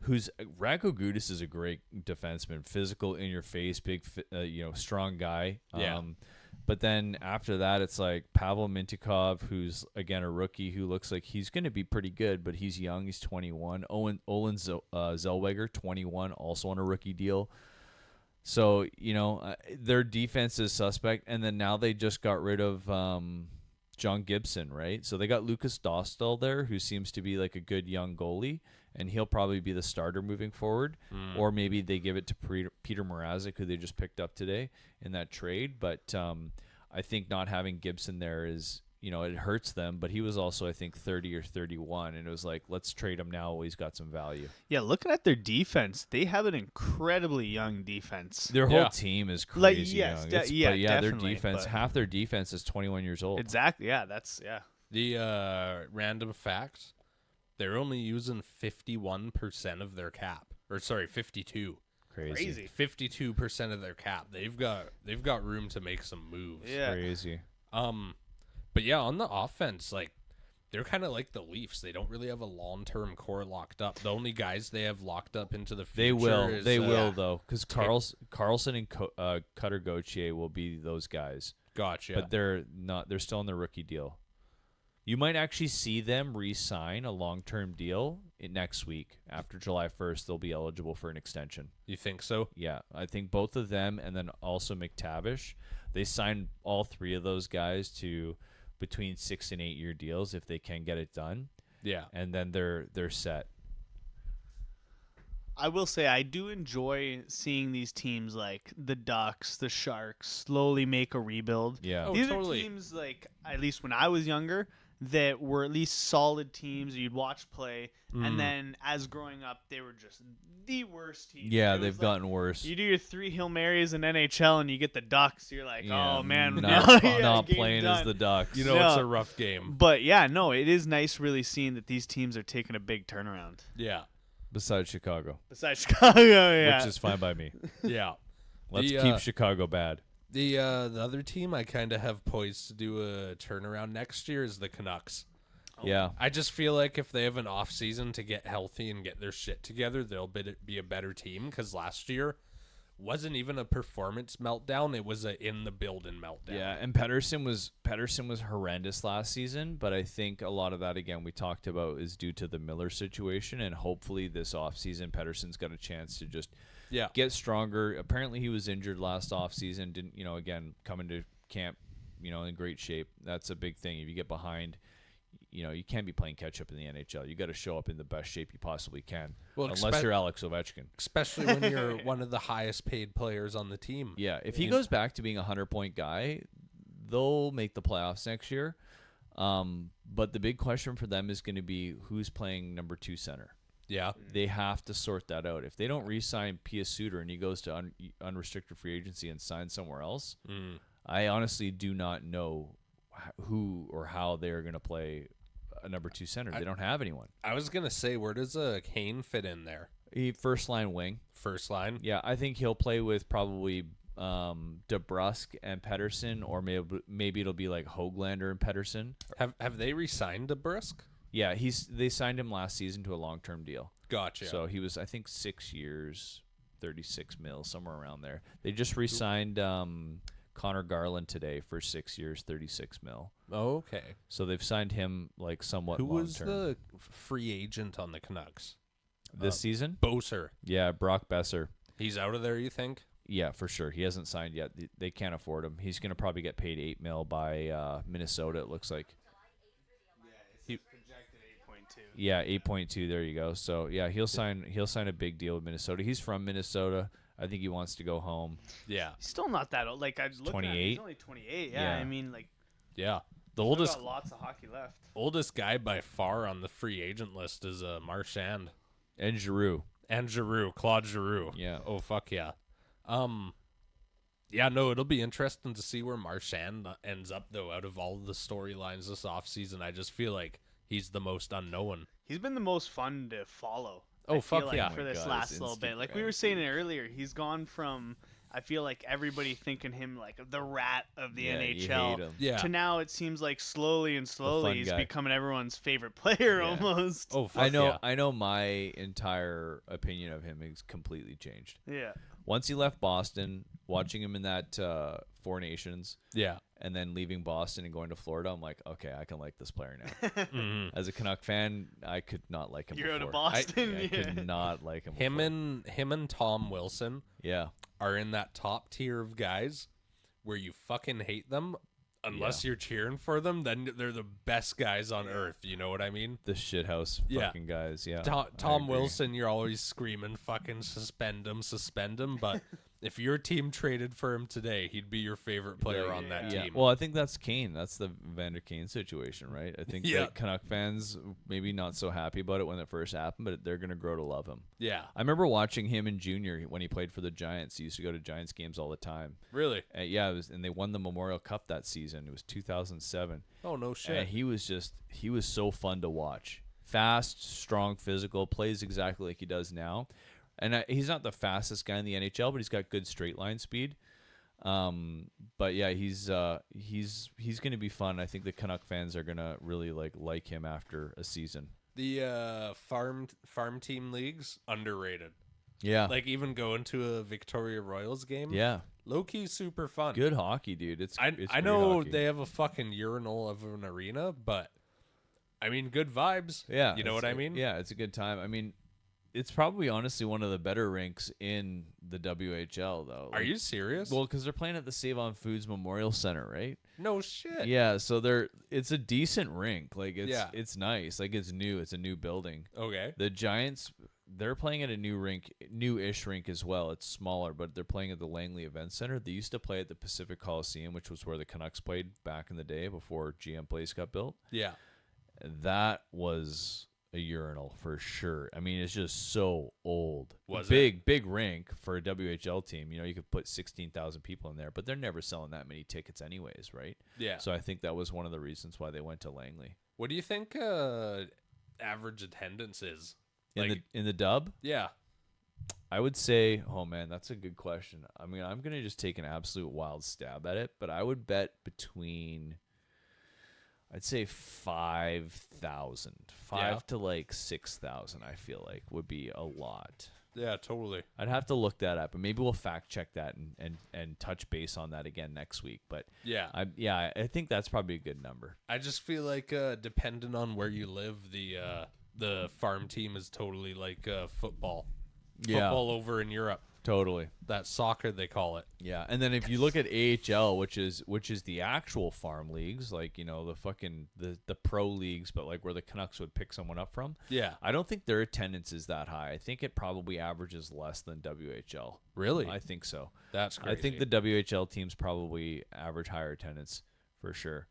Radko Gudas is a great defenseman, physical, in your face, big, strong guy. Yeah. But then after that, it's like Pavel Mintyukov, who's again a rookie who looks like he's going to be pretty good, but he's young. He's 21. Olin Zellweger, 21, also on a rookie deal. So, their defense is suspect. And then now they just got rid of John Gibson, right? So they got Lucas Dostal there, who seems to be like a good young goalie, and he'll probably be the starter moving forward. Or maybe they give it to Peter Mrazek, who they just picked up today in that trade. But I think not having Gibson there is, it hurts them. But he was also, I think, 30 or 31, and it was like, let's trade him now while he's got some value. Yeah, looking at their defense, they have an incredibly young defense. Their whole team is crazy young. But their definitely, defense, half their defense is 21 years old. Exactly. Yeah, The random fact, they're only using 51% of their cap. Or sorry, 52. Crazy. 52% of their cap. They've got room to make some moves. Yeah. Crazy. But yeah, on the offense, like, they're kind of like the Leafs. They don't really have a long-term core locked up. The only guys they have locked up into the future They will though, because Carlson and Cutter Gauthier will be those guys. Gotcha. But they're not. They're still on the rookie deal. You might actually see them re-sign a long-term deal next week. After July 1st, they'll be eligible for an extension. You think so? Yeah, I think both of them, and then also McTavish. They signed all 3 of those guys to between 6 and 8 year deals if they can get it done. Yeah. And then they're set. I will say I do enjoy seeing these teams like the Ducks, the Sharks slowly make a rebuild. Yeah. Oh, These totally. are teams, like, at least when I was younger, that were at least solid teams you'd watch play. And then as growing up, they were just the worst teams. Yeah, It was they've like, gotten worse. You do your 3 Hail Marys in NHL and you get the Ducks. You're like, oh, man. Not, yeah, not game's playing done. as the Ducks. You know, No. it's a rough game. But, yeah, no, it is nice really seeing that these teams are taking a big turnaround. Yeah. Besides Chicago, Besides Chicago, yeah. which is fine by me. Yeah. Let's keep Chicago bad. The other team I kind of have poised to do a turnaround next year is the Canucks. Yeah. I just feel like if they have an off season to get healthy and get their shit together, they'll be a better team. Because last year wasn't even a performance meltdown; it was a in the building meltdown. Yeah, and Pettersson was horrendous last season, but I think a lot of that, again, we talked about, is due to the Miller situation, and hopefully this offseason Pettersson's got a chance to just get stronger. Apparently he was injured last offseason, didn't, again, come into camp, in great shape. That's a big thing. If you get behind, you can't be playing catch up in the NHL. You got to show up in the best shape you possibly can. Well, unless you're Alex Ovechkin. Especially when you're one of the highest paid players on the team. Yeah, if he goes back to being a 100-point guy, they'll make the playoffs next year. But the big question for them is going to be who's playing number 2 center. Yeah. They have to sort that out. If they don't re-sign Pia Suter and he goes to unrestricted free agency and signs somewhere else, I honestly do not know who or how they're going to play a number 2 center. They don't have anyone. I was going to say, where does Kane fit in there? First line wing. First line? Yeah, I think he'll play with probably DeBrusk and Pettersson, or maybe it'll be like Höglander and Pettersson. Have they re-signed DeBrusk? Yeah, they signed him last season to a long-term deal. Gotcha. So he was, I think, 6 years, 36 mil, somewhere around there. They just re-signed Connor Garland today for 6 years, 36 mil. Oh, okay. So they've signed him like somewhat Who long-term. was the free agent on the Canucks? This season? Boser. Yeah, Brock Besser. He's out of there, you think? Yeah, for sure. He hasn't signed yet. They can't afford him. He's going to probably get paid $8 million by Minnesota, it looks like. Yeah, it's projected 8.2. Yeah, 8.2. There you go. So yeah, he'll sign a big deal with Minnesota. He's from Minnesota. I think he wants to go home. Yeah. He's still not that old. Like, I look at him, 28. he's only 28. Yeah, Yeah. I mean, like, Yeah. The Still oldest got lots of hockey left. guy by far on the free agent list is Marchand And Giroux. and Giroux, Claude Giroux. Yeah. Oh fuck yeah. Yeah, no, it'll be interesting to see where Marchand ends up though. Out of all the storylines this offseason, I just feel like he's the most unknown. He's been the most fun to follow. Oh, I feel fuck like, yeah. For Oh my this God, last his little bit, like we Instagram were saying it feed. earlier, he's gone from I feel like everybody thinking him like the rat of the Yeah, you NHL hate him. Yeah. to now it seems like slowly and slowly fun he's guy. becoming everyone's favorite player Yeah. almost. Oh fuck I know. yeah. I know. My entire opinion of him is completely changed. Yeah. Once he left Boston, watching him in that Four Nations, Yeah. and then leaving Boston and going to Florida, I'm like, okay, I can like this player now. Mhm. As a Canuck fan, I could not like him. You're out of before. Boston, I yeah. could not like him. Him before. and Tom Wilson Yeah, are in that top tier of guys where you fucking hate them unless you're cheering for them. Then they're the best guys on earth. You know what I mean? the shithouse Yeah. fucking guys. Yeah, Tom I agree. Wilson, you're always screaming, fucking suspend him. But if your team traded for him today, he'd be your favorite player on that Yeah. team. Well, I think that's Kane. That's the Vander Kane situation, right? I think Yeah. that Canuck fans maybe not so happy about it when it first happened, but they're gonna grow to love him. Yeah. I remember watching him in junior when he played for the Giants. He used to go to Giants games all the time. Really? Yeah, and they won the Memorial Cup that season. It was 2007. Oh, no shit. And he was so fun to watch. Fast, strong, physical, plays exactly like he does now. And he's not the fastest guy in the NHL, but he's got good straight line speed. But yeah, he's going to be fun. I think the Canuck fans are going to really like him after a season. The farm team leagues, underrated. Yeah. Like even going to a Victoria Royals game. Yeah. Low key super fun. Good hockey, dude. It's I great know hockey. they have a fucking urinal of an arena, but I mean good vibes. Yeah. You know what I mean? Yeah, it's a good time. I mean, it's probably honestly one of the better rinks in the WHL, though. Are you serious? Well, because they're playing at the Save on Foods Memorial Center, right? No shit. Yeah, so it's a decent rink. Like it's nice. Like it's new. It's a new building. Okay. The Giants, they're playing at a new-ish rink as well. It's smaller, but they're playing at the Langley Event Center. They used to play at the Pacific Coliseum, which was where the Canucks played back in the day before GM Place got built. Yeah. That was a urinal for sure. I mean, it's just so old. Was big rink for a WHL team. You know, you could put 16,000 people in there, but they're never selling that many tickets anyways, right? Yeah. So I think that was one of the reasons why they went to Langley. What do you think average attendance is? In the dub, Yeah. I would say, oh man, that's a good question. I mean, I'm going to just take an absolute wild stab at it, but I would bet between I'd say 5,000. 5 to like 6,000 I feel like would be a lot. Yeah, totally. I'd have to look that up, and maybe we'll fact check that and touch base on that again next week. But Yeah. I think that's probably a good number. I just feel like depending on where you live, the farm team is totally like football. Yeah. Football over in Europe. Totally. That soccer they call it. Yeah, and then if you look at AHL, which is the actual farm leagues, like the fucking the pro leagues, but like where the Canucks would pick someone up from. Yeah. I don't think their attendance is that high. I think it probably averages less than WHL. Really? I think so. That's crazy. I think the WHL teams probably average higher attendance for sure.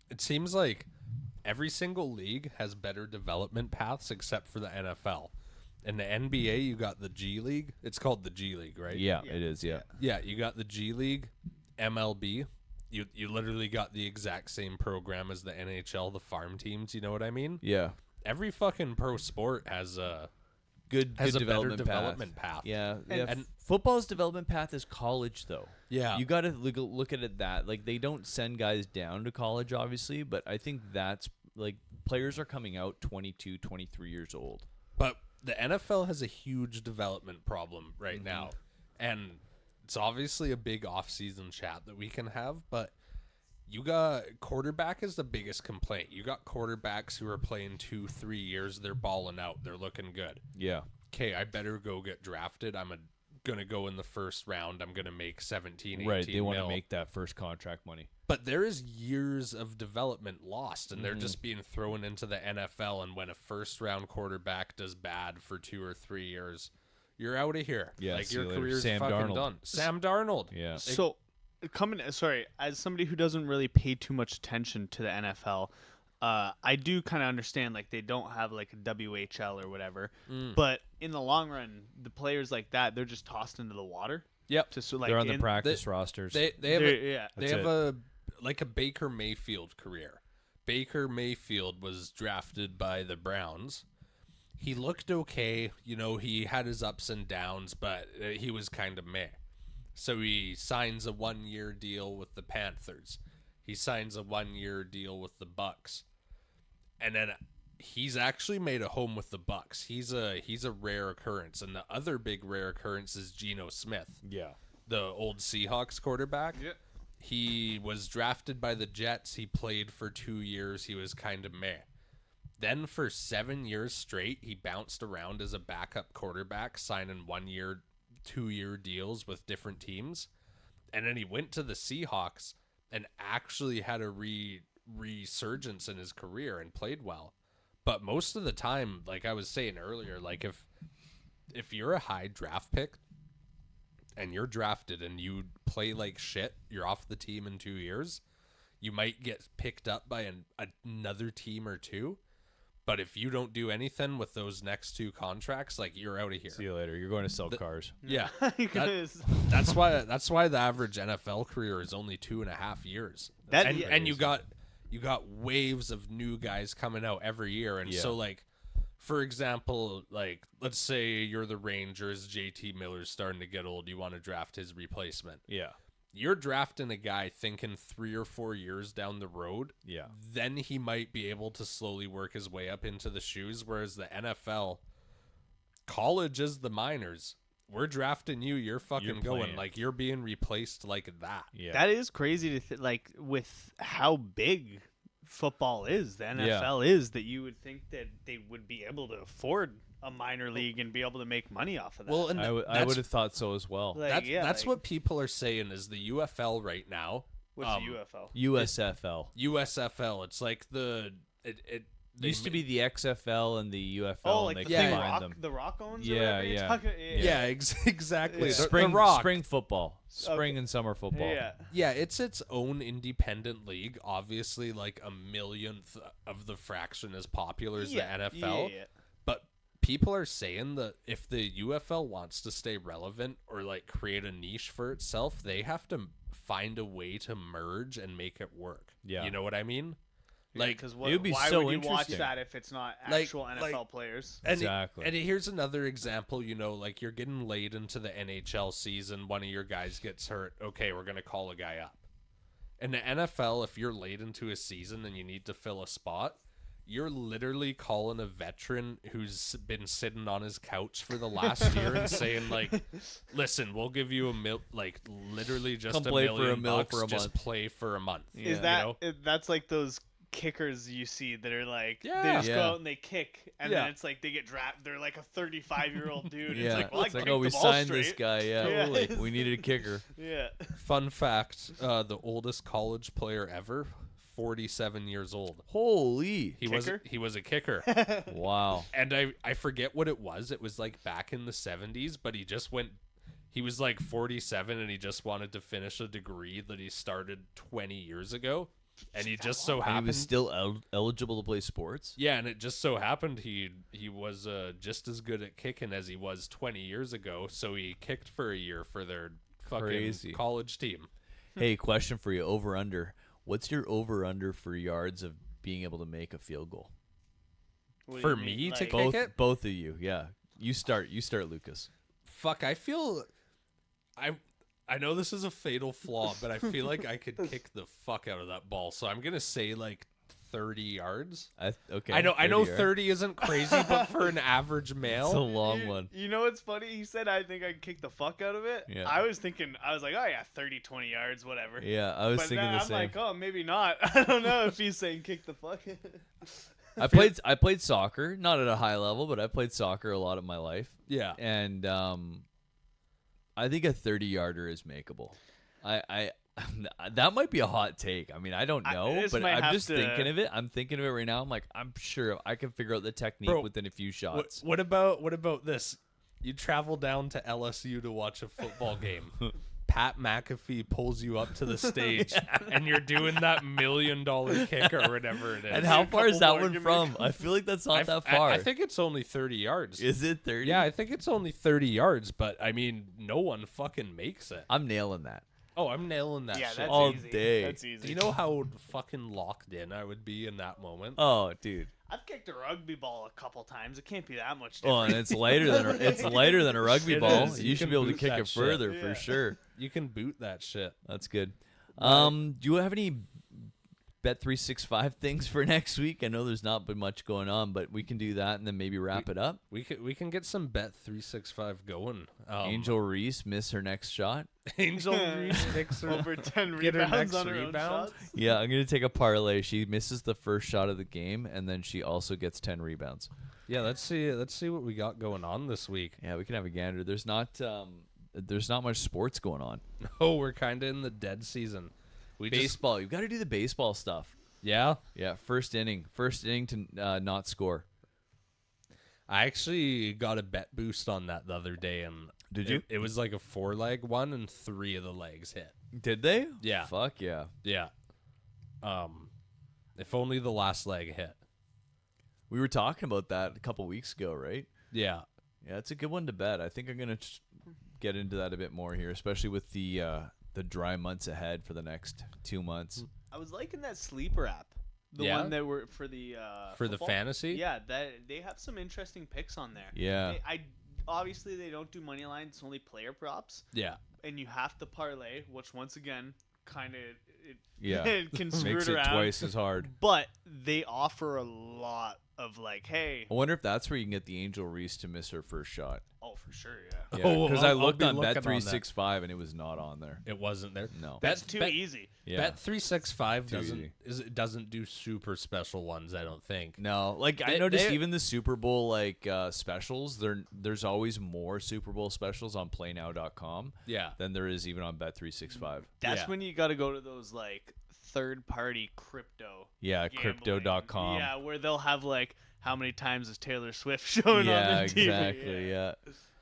It seems like every single league has better development paths except for the NFL. In the NBA, you got the G League. It's called the G League, right? Yeah, it is. Yeah. Yeah, you got the G League, MLB. You literally got the exact same program as the NHL, the farm teams. You know what I mean? Yeah. Every fucking pro sport has a Good better development development path. Yeah, And football's development path is college, though. Yeah. You got to look at it that like they don't send guys down to college, obviously, but I think that's like players are coming out 22, 23 years old. But the NFL has a huge development problem right now. And it's obviously a big off-season chat that we can have, but you got quarterback is the biggest complaint. You got quarterbacks who are playing 2-3 years, they're balling out, they're looking good. Yeah. Okay, I better go get drafted. I'm gonna go in the first round. I'm gonna make 17, 18 Right, they want to mil. make that first contract money. But there is years of development lost, and they're just being thrown into the NFL. And when a first-round quarterback does bad for 2 or 3 years, you're out of here. Yeah, like see your you later. career's Sam fucking Darnold. done. Sam Darnold. Yeah. So as somebody who doesn't really pay too much attention to the NFL, I do kind of understand like they don't have like a WHL or whatever, but in the long run, the players like that, they're just tossed into the water. Yep. Just so, like, They're on the practice rosters. They have That's a like a Baker Mayfield career. Baker Mayfield was drafted by the Browns. He looked okay, he had his ups and downs, but he was kind of meh. So he signs a 1-year deal with the Panthers. He signs a 1-year deal with the Bucks. And then he's actually made a home with the Bucks. He's a rare occurrence. And the other big rare occurrence is Geno Smith. Yeah. The old Seahawks quarterback. Yeah. He was drafted by the Jets. He played for 2 years. He was kind of meh. Then for 7 years straight, he bounced around as a backup quarterback, signing 1-year, 2-year deals with different teams. And then he went to the Seahawks and actually had a resurgence in his career and played well. But most of the time, like I was saying earlier, like if you're a high draft pick and you're drafted and you play like shit, you're off the team in 2 years, you might get picked up by another team or two. But if you don't do anything with those next 2 contracts, like, you're out of here. See you later. You're going to sell cars. Yeah. Because That's why the average NFL career is only 2.5 years. And you got waves of new guys coming out every year. And so, like, for example, like, let's say you're the Rangers, JT Miller's starting to get old, you want to draft his replacement. Yeah. You're drafting a guy thinking 3 or 4 years down the road. Yeah. Then he might be able to slowly work his way up into the shoes. Whereas the NFL, college is the minors. We're drafting you. You're fucking going. playing. Like, you're being replaced like that. Yeah. that is crazy to like with how big football is. The NFL is that you would think that they would be able to afford a minor league and be able to make money off of that. Well, and I would have thought so as well. Like, that's what people are saying is the UFL right now. What's the UFL? USFL. USFL. It's like they Used to be the XFL and the UFL, Oh, and like they the combined Rock, them. the Rock owns. Yeah, or yeah. Yeah, exactly. Yeah. The Rock. Spring football. Spring and summer football. Yeah. Yeah, it's its own independent league. Obviously, like a millionth of the fraction as popular as the NFL. Yeah. But people are saying that if the UFL wants to stay relevant or like create a niche for itself, they have to find a way to merge and make it work. Yeah. You know what I mean? Like, Like, because it would be why so would you watch interesting. that if it's not Like- actual NFL players? and Exactly. And here's another example, like you're getting late into the NHL season, one of your guys gets hurt. Okay, we're going to call a guy up. In the NFL, if you're late into a season and you need to fill a spot, you're literally calling a veteran who's been sitting on his couch for the last year and saying, like, listen, we'll give you like literally just Come $1 play for million $1 million bucks, for a just month. play for a month. Is Yeah. that You know? that's like those kickers you see that are like they Yeah. just go Yeah. out and they kick and Yeah. then it's like they get drafted. They're like a 35-year-old dude. Yeah. It's like, well, it's I like, kicked oh, we the ball signed this straight. guy. Yeah. Yeah. Like, we needed a kicker. Yeah. Fun fact, the oldest college player ever, 47 years old. Holy. He was a kicker. Wow. And I forget what it was. It was like back in the 70s, but he was like 47 and he just wanted to finish a degree that he started 20 years ago. And he just so And he happened was still eligible to play sports? Yeah, and it just so happened he was just as good at kicking as he was 20 years ago, so he kicked for a year for their fucking Crazy. college team. Hey, question for you. Over under. What's your over under for yards of being able to make a field goal? What do For you mean, me to like- kick Both it? both of you. Yeah. You start, Lucas. Fuck, I feel I know this is a fatal flaw, but I feel like I could kick the fuck out of that ball. So I'm going to say like 30 yards. Okay. I know 30 30 isn't crazy, but for an average It's a male, long one. You know what's funny? He said, I think I can kick the fuck out of it. Yeah. I was like, oh yeah, 30, 20 yards, whatever. Yeah, I was But thinking then the I'm same. like, oh, maybe not. I don't know if he's saying kick the fuck. I played soccer, not at a high level, but I played soccer a lot of my life. yeah. And I think a 30-yarder is makeable. I that might be a hot take. I mean, I don't know, this but might I'm have just to- thinking of it. I'm thinking of it right now. I'm like, I'm sure I can figure out the technique Bro, within a few shots. What about this? You travel down to LSU to watch a football game. Pat McAfee pulls you up to the stage and you're doing that $1 million kick or whatever it is. And how far is that more one gimmicks. from? I feel like that's not that far. I think it's only 30 yards. Is it 30? Yeah, I think it's only 30 yards, but I mean, no one fucking makes it. I'm nailing that. Oh, I'm nailing that Yeah, shit. that's all easy. day. That's Do easy. you know how fucking locked in I would be in that moment? Oh, dude. I've kicked a rugby ball a couple times. It can't be that much Oh, different. and it's lighter than a rugby It ball. is. You You should can be able to boot kick that it shit. further Yeah. for sure. You can boot that shit. That's good. Do you have any Bet365 things for next week? I know there's not been much going on, but we can do that and then maybe wrap it up. We can get some Bet365 going. Angel Reese miss her next shot. Angel Reese picks her Over 10 get her rebounds next on her own rebound. shots. Yeah, I'm gonna take a parlay. She misses the first shot of the game, and then she also gets 10 rebounds. Yeah, let's see what we got going on this week. Yeah, we can have a gander. There's not much sports going on. Oh, we're kind of in the dead season. We just Baseball. You've got to do the baseball stuff. yeah. Yeah, first inning to not score. I actually got a bet boost on that the other day, and Did you? It was like a 4-leg one, and 3 of the legs hit. Did they? Yeah. Fuck yeah. Yeah. If only the last leg hit. We were talking about that a couple weeks ago, right? Yeah. Yeah, it's a good one to bet. I think I'm gonna get into that a bit more here, especially with the dry months ahead for the next 2 months. I was liking that sleeper app. The Yeah? one that were for the For the football. fantasy? Yeah, that they have some interesting picks on there. Yeah. I obviously they don't do money line. It's only player props, Yeah. and you have to parlay, which once again kind of Yeah. it can screw Makes it it around. twice as hard. But they offer a lot of like, hey, I wonder if that's where you can get the Angel Reese to miss her first shot. oh for sure, yeah. Yeah, Oh, because I'll- I I'll looked be on looking on that. Bet365 and it was not on there. It wasn't there. No. That's too easy. Yeah. Bet365 Too easy. doesn't do super special ones, I don't think. No, like I They- noticed they- even the Super Bowl specials, there's always more Super Bowl specials on PlayNow.com Yeah. than there is even on Bet365. That's Yeah. when you got to go to those like third-party crypto. Yeah, gambling. Crypto.com. Yeah, where they'll have like how many times is Taylor Swift showing Yeah, on the TV? exactly. Yeah.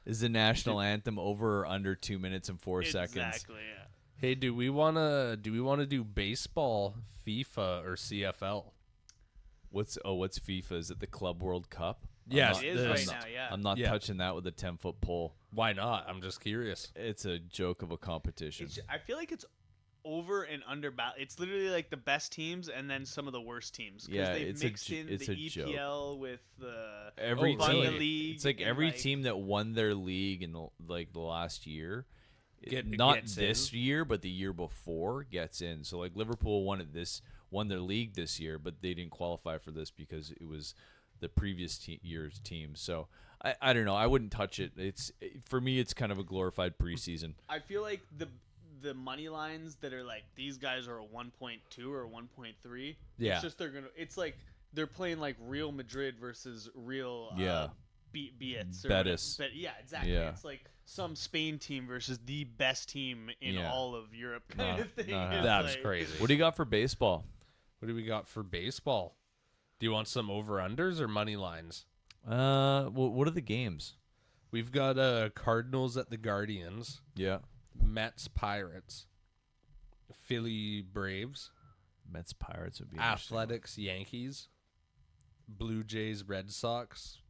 Is the national anthem over or under 2 minutes and 4 seconds? Exactly. Yeah. Hey, do we wanna do baseball, FIFA, or CFL? What's FIFA? Is it the Club World Cup? Yes, It is the- right now. Yeah. I'm not Yeah. touching that with a 10-foot pole. Why not? I'm just curious. It's a joke of a competition. I feel like it's over and under. It's literally like the best teams and then some of the worst teams. 'Cause Yeah, they've it's a mixed j- in it's the a joke. EPL with the Every Oh, team, really? league. it's like and, every team that won their league in the last year, Gets not in. this year, but the year before gets in. So like Liverpool won their league this year, but they didn't qualify for this because it was the previous year's team. So I don't know. I wouldn't touch it. For me, it's kind of a glorified preseason. I feel like the money lines that are like these guys are a 1.2 or a 1.3. Yeah. It's just it's like they're playing like Real Madrid versus Real Yeah. Betis. Or Betis. whatever. But yeah, exactly. Yeah. It's like some Spain team versus the best team in Yeah. all of Europe kind No, of thing. no, It's That's like- crazy. What do you got for baseball? What do we got for baseball? Do you want some over-unders or money lines? What are the games? We've got Cardinals at the Guardians, Yeah, Mets Pirates, Philly Braves, Mets Pirates would be interesting. Athletics Yankees, Blue Jays Red Sox,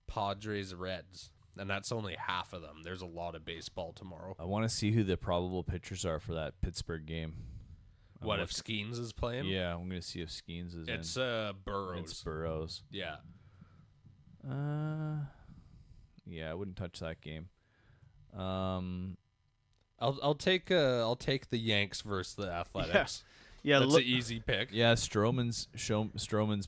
Padres Reds. And that's only half of them. There's a lot of baseball tomorrow. I want to see who the probable pitchers are for that Pittsburgh game. What if Skeens is playing? Yeah, I'm gonna see if Skeens is It's in. Burrows. It's Burrows. Yeah. Yeah, I wouldn't touch that game. I'll take the Yanks versus the Athletics. Yeah, That's look, an easy pick. Yeah, Stroman's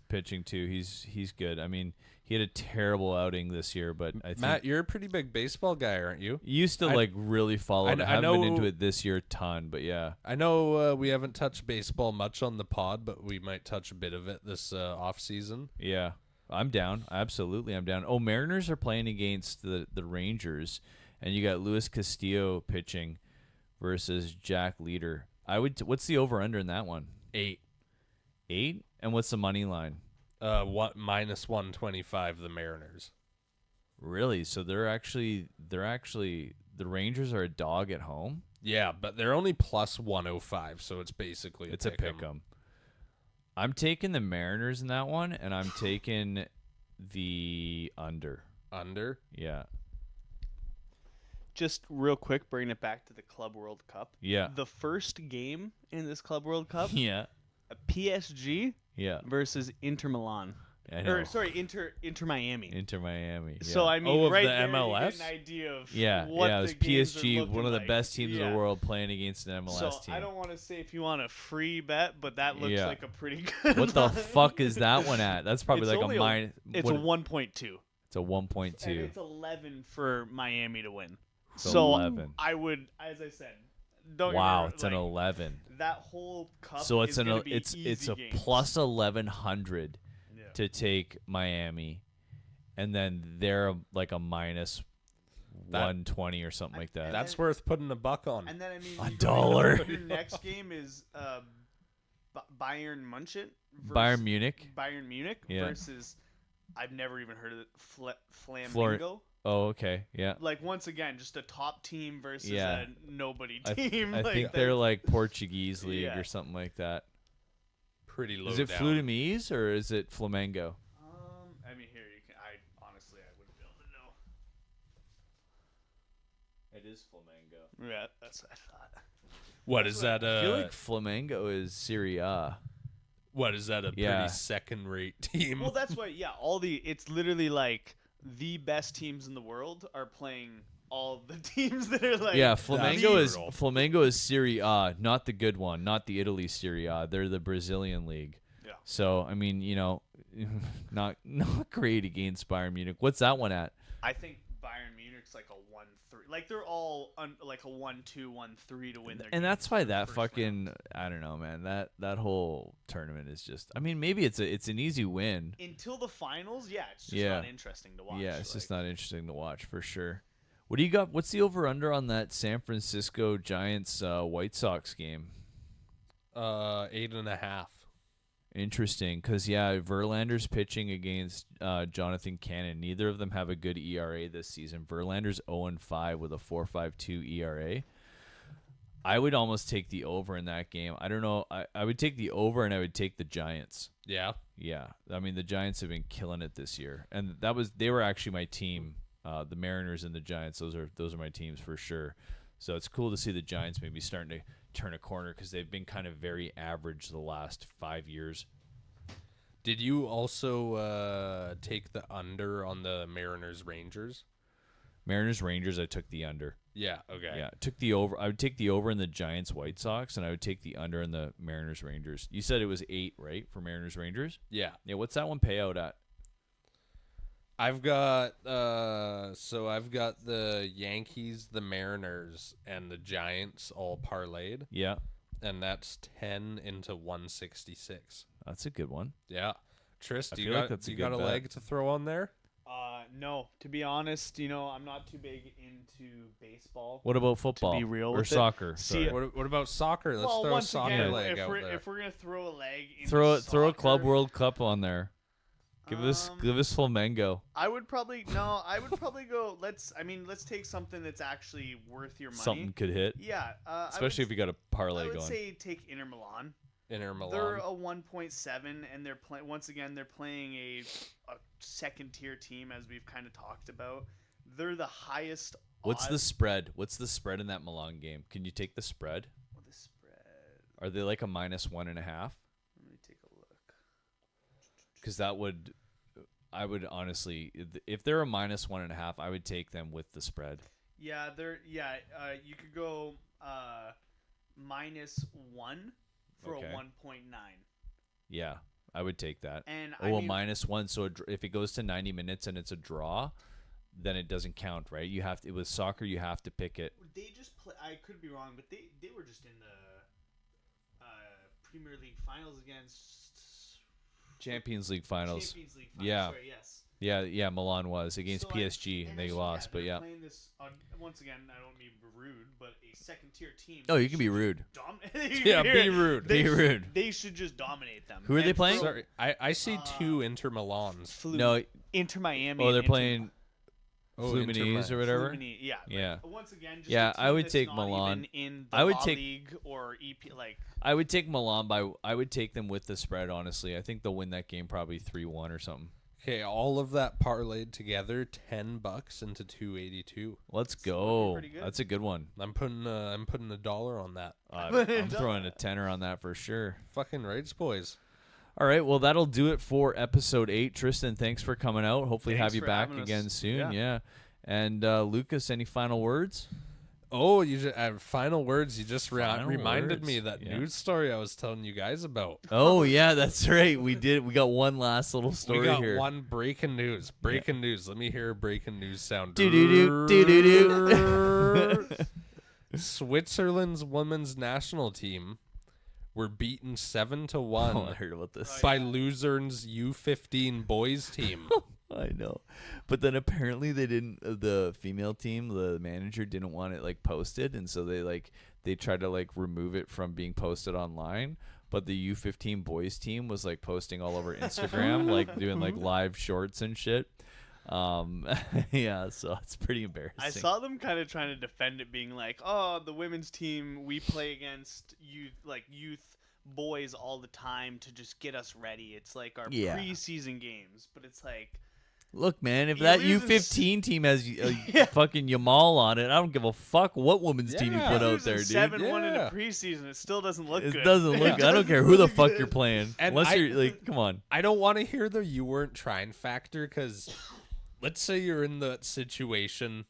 pitching too. He's good. I mean, he had a terrible outing this year, but I think Matt, you're a pretty big baseball guy, aren't you? you used to like really follow it. I I haven't been know- into it this year a ton, but yeah. I know we haven't touched baseball much on the pod, but we might touch a bit of it this off season. Yeah, I'm down. Absolutely, I'm down. Oh, Mariners are playing against the Rangers, and you got Luis Castillo pitching versus Jack Leader. What's the over under in that one? 8. 8? And what's the money line? What minus 125 the Mariners. Really? So they're actually the Rangers are a dog at home. Yeah, but they're only plus 105, so it's basically It's a pick 'em. I'm taking the Mariners in that one, and I'm taking the under. Under? Yeah. Just real quick, bringing it back to the Club World Cup. Yeah. The first game in this Club World Cup, Yeah. PSG Yeah. versus Inter Milan. I know. Or sorry, Inter Miami. Inter Miami. Yeah. So I mean, of right the there, MLS? you get an idea of yeah, what it was the games are PSG, looking one of the like. best teams in Yeah. the world, playing against an MLS So team. I don't want to say if you want a free bet, but that looks Yeah. like a pretty good. What the line. fuck is that one at? That's probably It's like only a minus. It's what- a 1.2. It's a 1.2. And it's 11 for Miami to win. It's So 11. I would, as I said, don't get me Wow, wrong, it's an like, 11. That whole cup. So it's is an gonna be it's easy a games. plus 1100 Yeah. to take Miami, and then they're like a minus That- 120 or something like that. That's worth putting a buck on. And then I mean, A you go dollar. into Your next game is Bayern Munchen. Bayern Munich. Bayern Munich Yeah. versus I've never even heard of it. Flor- Flamingo. Oh, okay, yeah. Like once again, just a top team versus Yeah. a nobody I, team. I like think that. they're like Portuguese league Yeah. or something like that. Pretty low Is it down. Fluminense or is it Flamengo? I mean, here you can. I honestly, I wouldn't be able to know. It is Flamengo. Yeah, that's what I thought. What is that? I feel like Flamengo is Serie A. What is that? A Yeah. pretty second-rate team? Well, that's why. Yeah, it's literally like the best teams in the world are playing all the teams that are like. Yeah, Flamengo is brutal. Flamengo is Serie A, not the good one, not the Italy Serie A. They're the Brazilian league. Yeah. So I mean, not great against Bayern Munich. What's that one at? I think Bayern Munich's like a 1-3. Like they're all like a 1-2, 1-3 to win their. And that's games why for the that first fucking round. I don't know, man. That whole tournament is just. I mean, maybe it's an easy win. Until the finals, yeah, it's just Yeah. not interesting to watch. Yeah, it's just like- not interesting to watch for sure. What do you got? What's the over under on that San Francisco Giants White Sox game? 8.5. Interesting, because Verlander's pitching against Jonathan Cannon. Neither of them have a good ERA this season. Verlander's 0-5 with a 4.52 ERA. I would almost take the over in that game. I don't know. I would take the over, and I would take the Giants. Yeah. Yeah, I mean the Giants have been killing it this year, and they were actually my team. The Mariners and the Giants. Those are my teams for sure. So it's cool to see the Giants maybe starting to turn a corner because they've been kind of very average the last 5 years. Did you also take the under on the Mariners Rangers? Mariners Rangers, I took the under. Yeah. Okay. Yeah, took the over. I would take the over in the Giants White Sox, and I would take the under in the Mariners Rangers. You said it was 8, right, for Mariners Rangers? Yeah. Yeah, what's that one payout at? I've got I've got the Yankees, the Mariners, and the Giants all parlayed, Yeah, and that's 10 into 166. that's a good one. Yeah. Tris, I do feel you like got, that's a do you got a good bet. leg to throw on there? No, to be honest, I'm not too big into baseball. What about football? be real or with it, soccer? see, sorry. What about soccer? Let's well, throw a once soccer again, leg if out we're there. if we're gonna throw a leg, into Throw a Club soccer, World Cup on there. Give us Flamengo. I would probably go. Let's take something that's actually worth your money. Something could hit, Yeah, especially if you got a parlay I would going. say take Inter Milan. Inter Milan. They're a 1.7, and they're playing once again. They're playing a second tier team, as we've kind of talked about. They're the highest. What's the odds- spread? What's the spread in that Milan game? Can you take the spread? What the spread? Are they like a -1.5? Let me take a look. Because I would honestly, if they're a -1.5, I would take them with the spread. Yeah, you could go -1 for Okay. a 1.9. Yeah, I would take that. And Oh, a -1. So if it goes to 90 minutes and it's a draw, then it doesn't count, right? You have to. With soccer, you have to pick it. they just play. I could be wrong, but they were just in the Premier League finals against Champions League finals. Champions League finals. Yeah. Sorry, yes. Yeah. Milan was against So PSG and they lost, but they're yeah. Playing this once again. I don't mean rude, but a second tier team. Oh, you can be rude. Yeah, be rude. Be rude. They should just dominate them. Who are they And playing? throw Sorry, I see two Inter Milans. Flu- No. Inter Miami. Oh, and they're Inter- playing. Fluminense or whatever. Yeah. Yeah. Like, once again, just Yeah, a team I would that's take not Milan. even in the I would La take- League or EP. Like, I would take Milan I would take them with the spread, honestly. I think they'll win that game probably 3-1 or something. Okay, all of that parlayed together, $10 into 282. Let's go. pretty good. That's a good one. I'm putting $1 on that. I'm throwing a tenner on that for sure. Fucking rights, boys. All right, well, that'll do it for episode 8. Tristan, thanks for coming out. Hopefully Thanks have you for back having us. again soon. Yeah. Yeah. And Lucas, any final words? Oh, you just, final words. You just Final reminded words, me of that yeah. news story I was telling you guys about. Oh, yeah, that's right. We got one last little story we got here. one breaking news. Breaking news. Let me hear a breaking news sound. Do-do-do, do-do-do. Switzerland's women's national team were beaten 7-1 Oh, I heard about this. by Luzern's U15 boys team. I know. But then apparently they didn't, the female team, the manager didn't want it like posted. And so they tried to like remove it from being posted online. But the U15 boys team was like posting all over Instagram, like doing like live shorts and shit. Yeah, so it's pretty embarrassing. I saw them kind of trying to defend it, being like, "Oh, the women's team, we play against youth boys all the time to just get us ready. It's like our Yeah. preseason games." But it's like, Look, man, if You that lose in U15 team has Yeah. fucking Yamal on it, I don't give a fuck what women's team you Yeah. put out losing there, dude. 7-1 in Yeah. a preseason, it still doesn't look It good. doesn't look. I don't care who the fuck you're playing, And unless I- you're like, come on. I don't want to hear the you weren't trying factor because let's say you're in that situation.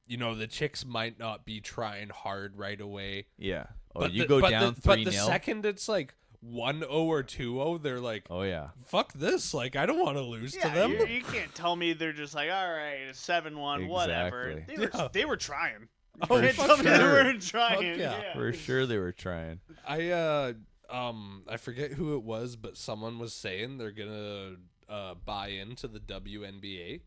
You know, the chicks might not be trying hard right away. Yeah. Oh, But you the- go but down the, But 3-0. the second it's like 1-0 or 2-0, they're like, Oh yeah. fuck this. Like, I don't want to lose to Yeah, them. you can't tell me they're just like, all right, it's 7-1, whatever. Exactly. Yeah. They were trying. Oh, You can't fuck tell me they sure. weren't trying. Fuck yeah. For sure they were trying. I forget who it was, but someone was saying they're gonna buy into the WNBA,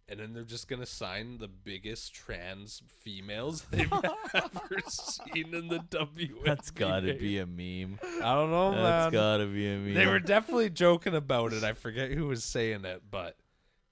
and then they're just gonna sign the biggest trans females they've ever seen in the WNBA. That's gotta be a meme. I don't know, That's man. gotta be a meme. They were definitely joking about it. I forget who was saying it, but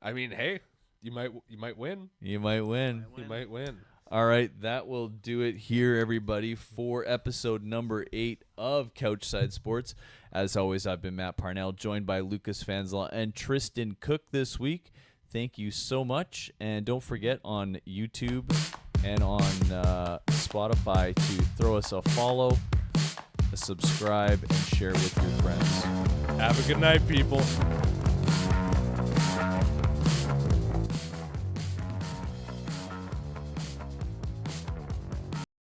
I mean, hey, you might win. You might win. You might win. All right, that will do it here, everybody, for episode number 8 of Couchside Sports. As always, I've been Matt Parnell, joined by Lucas Fanzlaw and Trystan Cook this week. Thank you so much. And don't forget on YouTube and on Spotify to throw us a follow, a subscribe, and share with your friends. Have a good night, people.